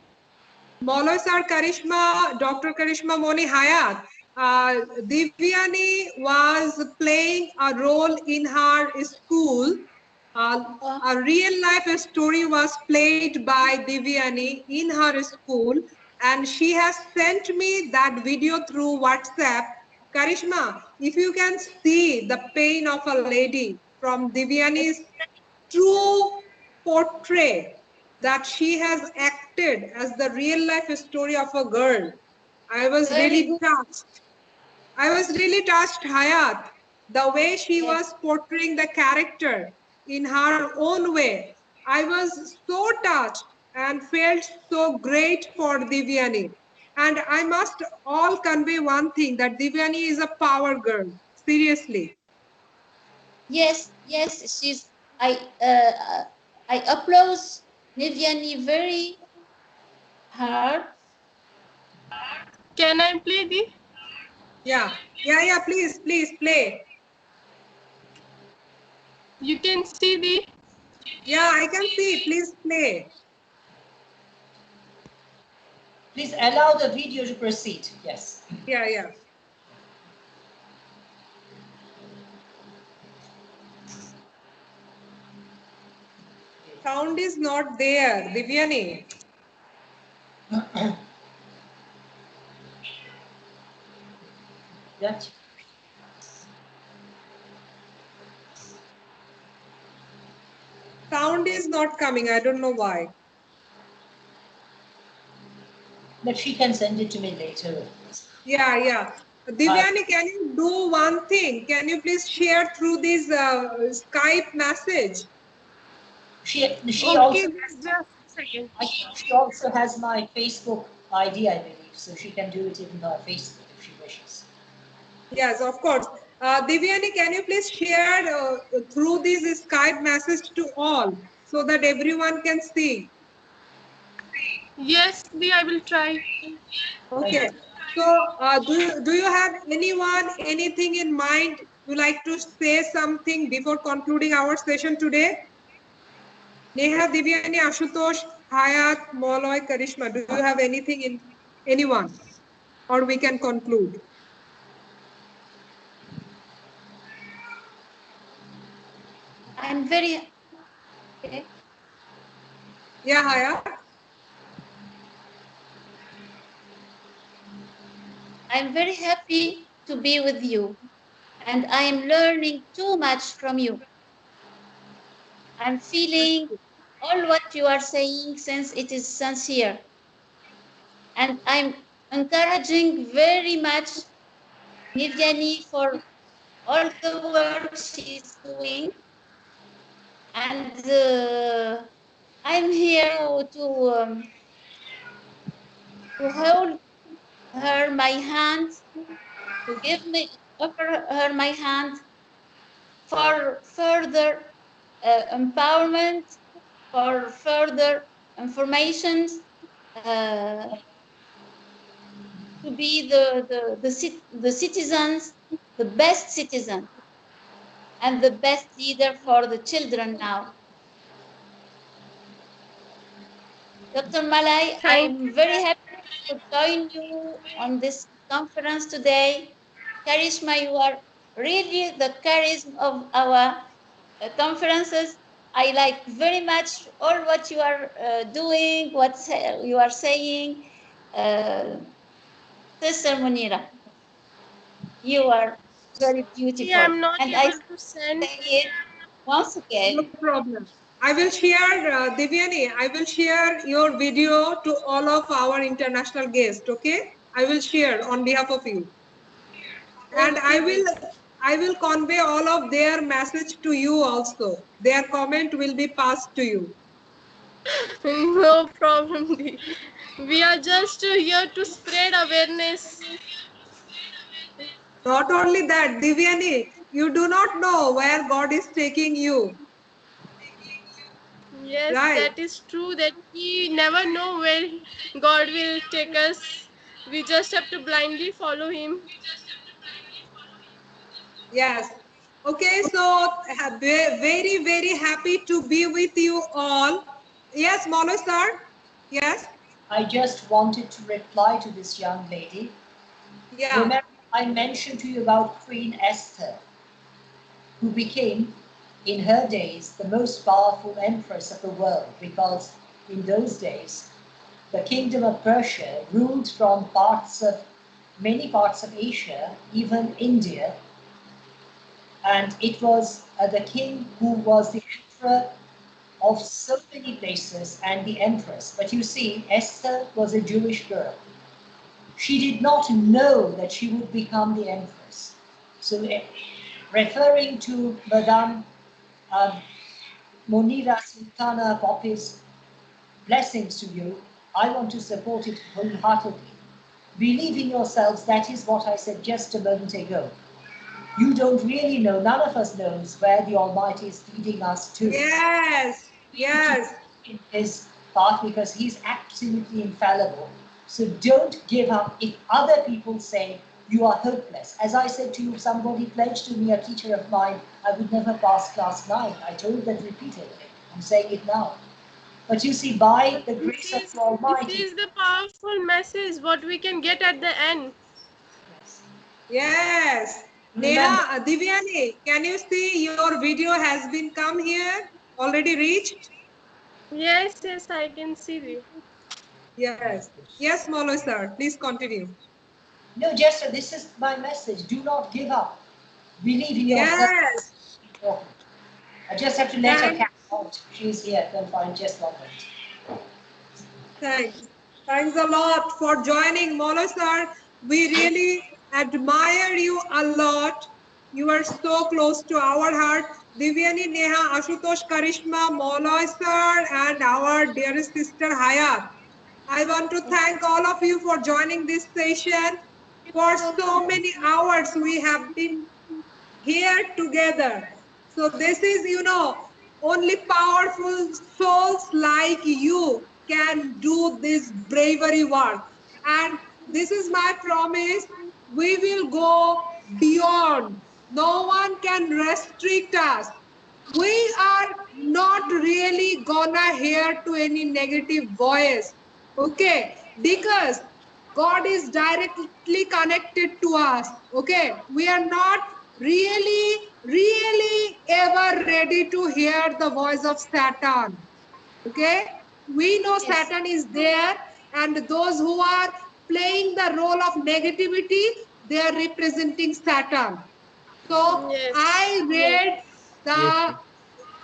Molloy sir, Karishma, Dr. Karishma Moni Hayat. Divyani was playing a role in her school. A real life story was played by Divyani in her school, and she has sent me that video through WhatsApp. Karishma, if you can see the pain of a lady from Divyani's true portrait that she has acted as the real life story of a girl. I was really touched. I was really touched, Hayat, the way she was portraying the character in her own way. I was so touched and felt so great for Divyani. And I must all convey one thing, that Divyani is a power girl. Seriously. Yes, she's. I applaud Nivyani very hard. Can I play, Di? Yeah, please play. You can see the. Yeah, I can see. Please play. Please allow the video to proceed. Yes. Yeah. Sound is not there, Divyani. That. Sound is not coming. I don't know why. But she can send it to me later. Yeah. Divyani, can you do one thing? Can you please share through this Skype message? She Okay, also. just a second. I think she also has my Facebook ID, I believe, so she can do it in her Facebook if she wishes. Yes, of course. Divyani, can you please share through this Skype message to all so that everyone can see? Yes, Di, I will try. Okay. So, do you have anything in mind you like to say something before concluding our session today? Neha, Divyani, Ashutosh, Hayat, Moloy, Karishma, do you have anyone? Or we can conclude? I'm very. Okay. Yeah, Hayat. I'm very happy to be with you, and I am learning too much from you. I'm feeling all what you are saying since it is sincere, and I'm encouraging very much Nivyani for all the work she's doing, and I'm here to hold her my hand, to offer her my hand for further empowerment, for further information, uh, to be the citizens, the best citizen, and the best leader for the children now. Dr. Malay, Thank I'm you. very happy to join you on this conference today. Karishma, you are really the charism of our conferences. I like very much all what you are doing, what you are saying. Uh, Sister Munira, you are very Di, beautiful. I'm not And I able to send. say it once No again. problem. I will share, Divyani, I will share your video to all of our international guests, okay? I will share on behalf of you. And I will convey all of their message to you also. Their comment will be passed to you. No problem, Di. We are just here to spread awareness. Not only that, Divyani, you do not know where God is taking you. Yes, Right. that is true. That we never know where God will take us. We just have to blindly follow Him. Yes. Okay, so very, very happy to be with you all. Yes, Molo sir? Yes? I just wanted to reply to this young lady. Yeah. Remember, I mentioned to you about Queen Esther, who became, in her days, the most powerful empress of the world, because in those days, the kingdom of Persia ruled from many parts of Asia, even India, and it was the king who was the emperor of so many places and the empress. But you see, Esther was a Jewish girl. She did not know that she would become the empress. So, referring to Madame Monira Sultana Poppy's blessings to you, I want to support it wholeheartedly. Believe in yourselves, that is what I said just a moment ago. You don't really know, none of us knows where the Almighty is leading us to. Yes. Yes. In His path, because He's absolutely infallible. So don't give up if other people say you are hopeless. As I said to you, somebody pledged to me, a teacher of mine, I would never pass class 9. I told that repeatedly. I'm saying it now. But you see, by the grace of the Almighty. This is the powerful message what we can get at the end. Yes. Neha, Divyani, can you see your video has been come here? Already reached? Yes, yes, I can see you. Yes. Yes, Molo sir, please continue. No, Jester, this is my message. Do not give up. Believe in yourself. Yes. I just have to let her cat out. She's here. Confined. Just 1 minute. Thanks. Thanks a lot for joining, Molo sir. We really admire you a lot. You are so close to our heart. Divyani, Neha, Ashutosh, Karishma, Molo sir, and our dearest sister Hayat. I want to thank all of you for joining this session. For so many hours we have been here together. So this is, only powerful souls like you can do this bravery work. And this is my promise. We will go beyond. No one can restrict us. We are not really gonna hear to any negative voice. Okay, because God is directly connected to us. Okay, we are not really ever ready to hear the voice of Satan. Okay, we know Satan is there, and those who are playing the role of negativity, they are representing Satan. So Yes. I read Yes, the yes.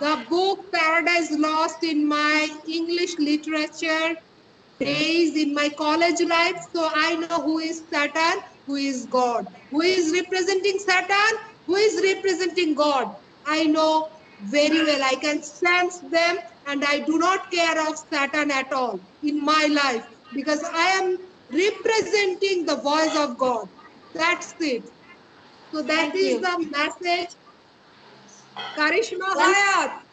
the book Paradise Lost in my English literature days in my college life. So I know who is Satan, who is God. Who is representing Satan, who is representing God. I know very well. I can sense them, and I do not care of Satan at all in my life because I am representing the voice of God. That's it. So that Thank is you. the message. Karishma One, Hayat. one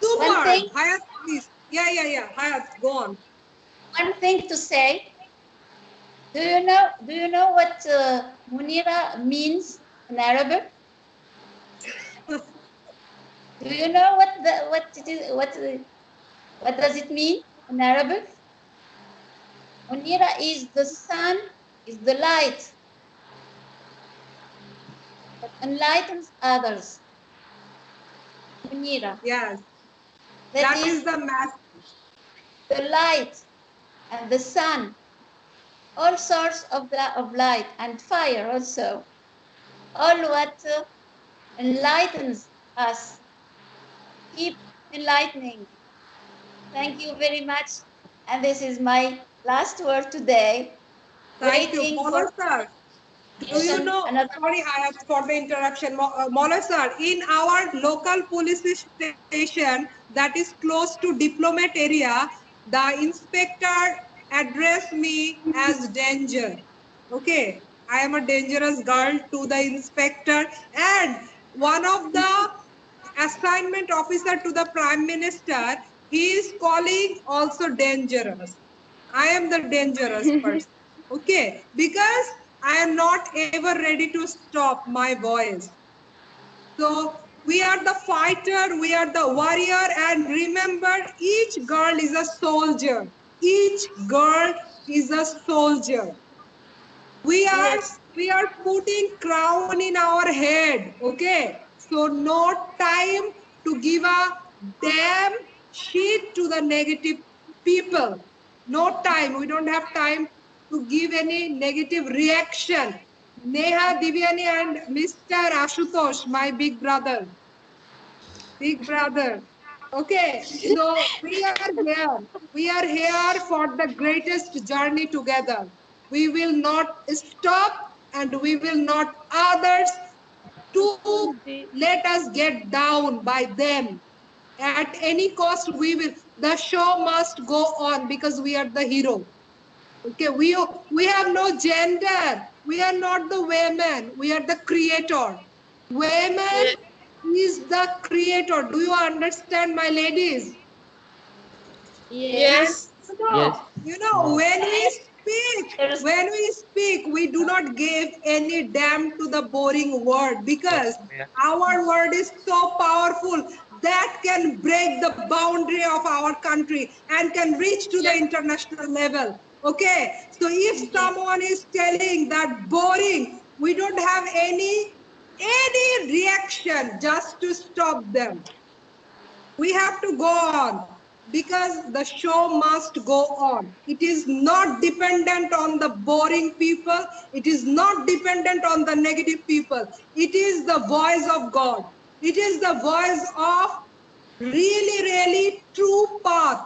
Superb. thing, Hayat, please. Yeah. Hayat, go on. one thing to say. Do you know what Munira means in Arabic? Do you know what it is? What does it mean in Arabic? Munira is the sun, is the light that enlightens others. Munira. Yes. That That is is the message. the light and the sun, all sorts of light and fire also. All what enlightens us, keep enlightening. Thank you very much. And this is my last word today. Thank you, Waiting for Mola sir. Do you know, another. sorry, I have for the interruption, Mola sir, in our local police station that is close to Diplomat area, the inspector addressed me as danger. Okay, I am a dangerous girl to the inspector, and one of the assignment officer to the Prime Minister, he is calling also dangerous. I am the dangerous person. Okay, because I am not ever ready to stop my voice. So we are the fighter, we are the warrior, and remember, each girl is a soldier. Each girl is a soldier. We are Yes. we are putting crown in our head. Okay, so no time to give a damn shit to the negative people. No time. We don't have time to give any negative reaction. Neha, Divyani, and Mr. Ashutosh, my big brother. Big brother. Okay, so we are here. We are here for the greatest journey together. We will not stop and we will not others to let us get down by them. At any cost, we will. The show must go on because we are the hero. Okay, we have no gender. We are not the women. We are the creator. Women Yes. is the creator. Do you understand, my ladies? And Yes. Yes. when we And speak, there's we do not give any damn to the boring word because our word is so powerful that can break the boundary of our country and can reach to the Yes. international level. Okay, so if someone is telling that boring, we don't have any reaction just to stop them. We have to go on because the show must go on. It is not dependent on the boring people. It is not dependent on the negative people. It is the voice of God. It is the voice of really true path.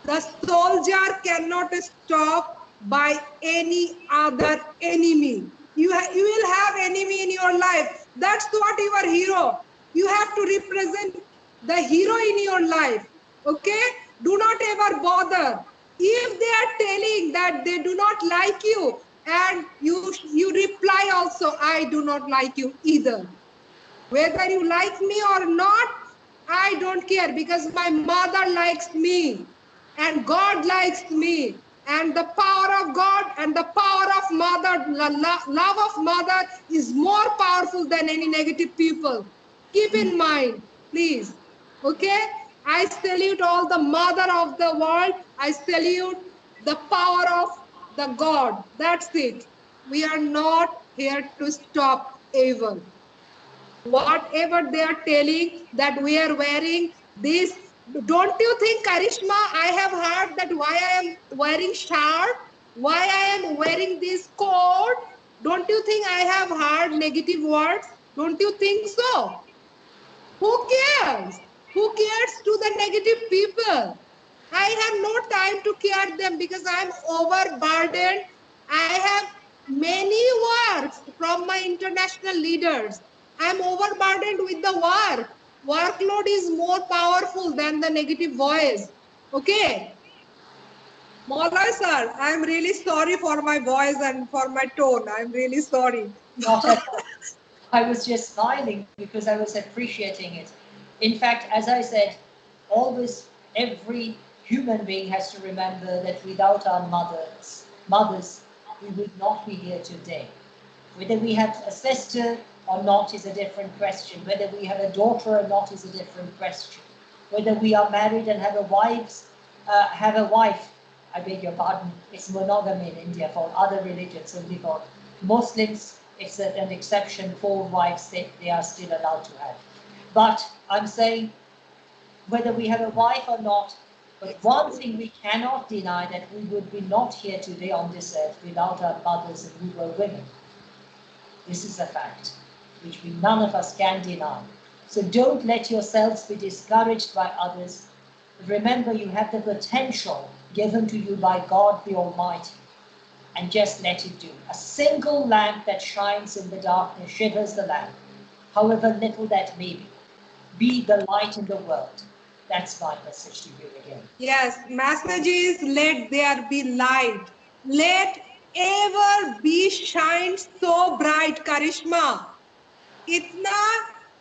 The soldier cannot stop by any other enemy. You will have enemy in your life. That's what you are hero. You have to represent the hero in your life. Okay? Do not ever bother. If they are telling that they do not like you, and you reply also, I do not like you either. Whether you like me or not, I don't care because my mother likes me and God likes me. And the power of God and the power of mother, love of mother is more powerful than any negative people. Keep in mind, please. Okay? I salute all the mother of the world. I salute the power of the God. That's it. We are not here to stop evil. Whatever they are telling that we are wearing this, don't you think, Karishma, I have heard that why I am wearing shirt, why I am wearing this coat, don't you think I have heard negative words? Don't you think so? Who cares? Who cares to the negative people? I have no time to care them because I am overburdened. I have many works from my international leaders. I am overburdened with the work. Workload is more powerful than the negative voice. Okay. Mola sir, I am really sorry for my voice and for my tone. I am really sorry. Not at all. I was just smiling because I was appreciating it. In fact, as I said, always every human being has to remember that without our mothers, we would not be here today. Whether we have a sister or not is a different question. Whether we have a daughter or not is a different question. Whether we are married and have a wife, I beg your pardon, it's monogamy in India. For other religions, only for Muslims, it's an exception. 4 wives they are still allowed to have. But I'm saying whether we have a wife or not, but one thing we cannot deny, that we would be not here today on this earth without our mothers, and we were women. This is a fact which none of us can deny. So don't let yourselves be discouraged by others. Remember, you have the potential given to you by God the Almighty, and just let it do. A single lamp that shines in the darkness shivers the lamp, however little that may be. Be the light in the world. That's my message to you again. Yes, message is let there be light. Let ever be shine so bright, Karishma. इतना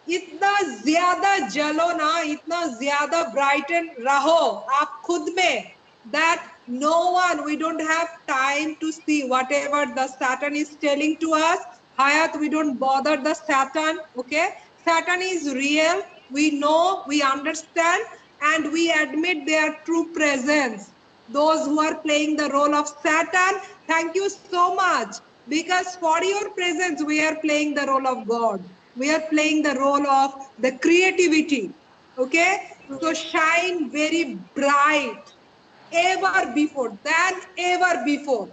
इतना ज्यादा जलो ना, इतना ज्यादा Brighton रहो आप खुद में, that no one, we don't have time to see whatever the Satan is telling to us. Hayat, we don't bother the Satan, okay? Satan is real, we know, we understand, and we admit their true presence. Those who are playing the role of Satan, thank you so much, because for your presence we are playing the role of God. We are playing the role of the creativity. Okay, so shine very bright, ever before, than ever before.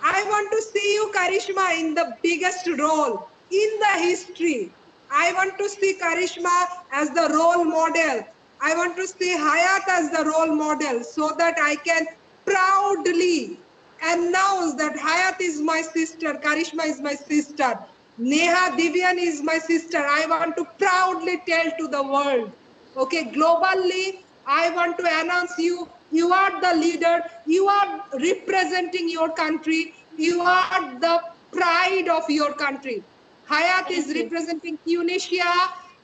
I want to see you, Karishma, in the biggest role in the history. I want to see Karishma as the role model. I want to see Hayat as the role model, so that I can proudly announce that Hayat is my sister, Karishma is my sister, Neha Divyan is my sister. I want to proudly tell to the world. Okay, globally, I want to announce you, you are the leader, you are representing your country, you are the pride of your country. Hayat is representing Tunisia,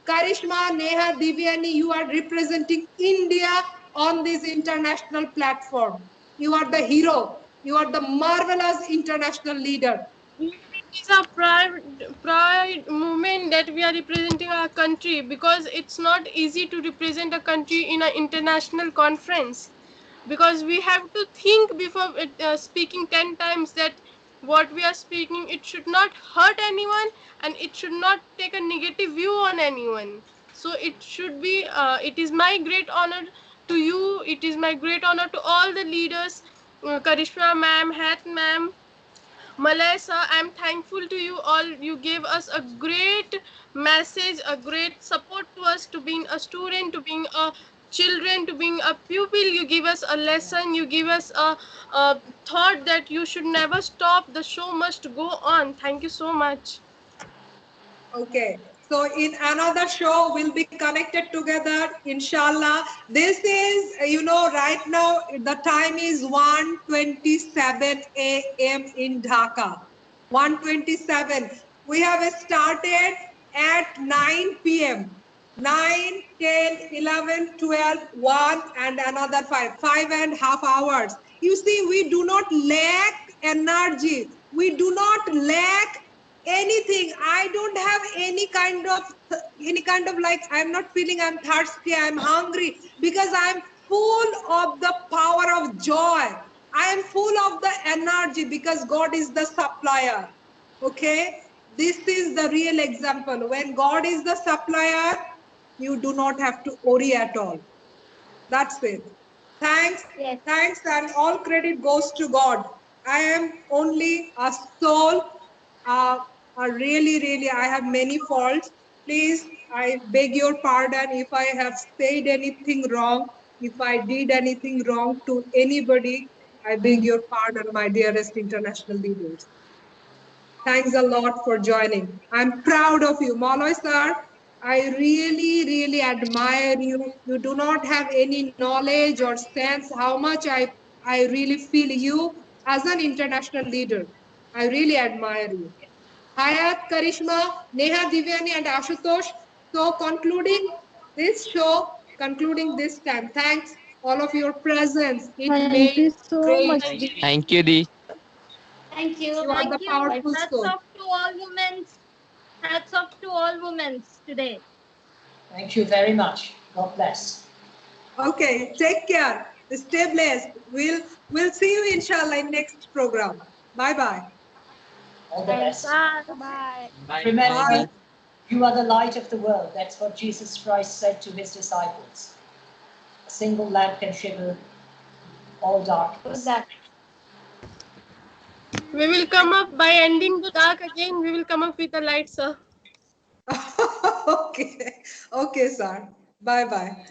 Karishma, Neha, Divyani, you are representing India on this international platform. You are the hero, you are the marvelous international leader. It is a pride moment that we are representing our country, because it's not easy to represent a country in an international conference, because we have to think before speaking 10 times that what we are speaking, it should not hurt anyone, and it should not take a negative view on anyone. So it should be it is my great honor to you, it is my great honor to all the leaders, Karishma ma'am, Hat ma'am, Malay sir, I'm thankful to you all. You gave us a great message, a great support to us, to being a student, to being a children, to being a pupil. You give us a lesson. You give us a thought that you should never stop. The show must go on. Thank you so much. Okay, so in another show, we'll be connected together, inshallah. This is, right now, the time is 1:27 a.m. in Dhaka. 1:27. We have started at 9 p.m. 9, 10, 11, 12, 1, and another 5. 5.5 hours. You see, we do not lack energy. We do not lack anything. I don't have any kind of like, I'm not feeling I'm thirsty, I'm hungry, because I'm full of the power of joy. I am full of the energy, because God is the supplier. Okay, this is the real example. When God is the supplier, you do not have to worry at all. That's it. Thanks. Yes. Thanks, and all credit goes to God. I am only a soul. Really, I have many faults. Please, I beg your pardon if I have said anything wrong. If I did anything wrong to anybody, I beg your pardon, my dearest international leaders. Thanks a lot for joining. I'm proud of you, Malloy sir. I really admire you. You do not have any knowledge or sense how much I really feel you as an international leader. I really admire you. Hayat, Karishma, Neha, Divyani, and Ashutosh. So concluding this show, concluding this time. Thanks all of your presence. It Thank made you so great. much. Thank you, Di. Thank you. You are the Thank you. powerful Hats soul. off to all women. Hats off to all women today. Thank you very much. God bless. Okay, take care. Stay blessed. We'll see you inshallah in next program. Bye bye. All the best. Bye. Bye. Remember, Bye. you are the light of the world. That's what Jesus Christ said to his disciples. A single lamp can shiver all darkness. We will come up by ending the dark again. We will come up with a light, sir. Okay, okay, sir. Bye bye.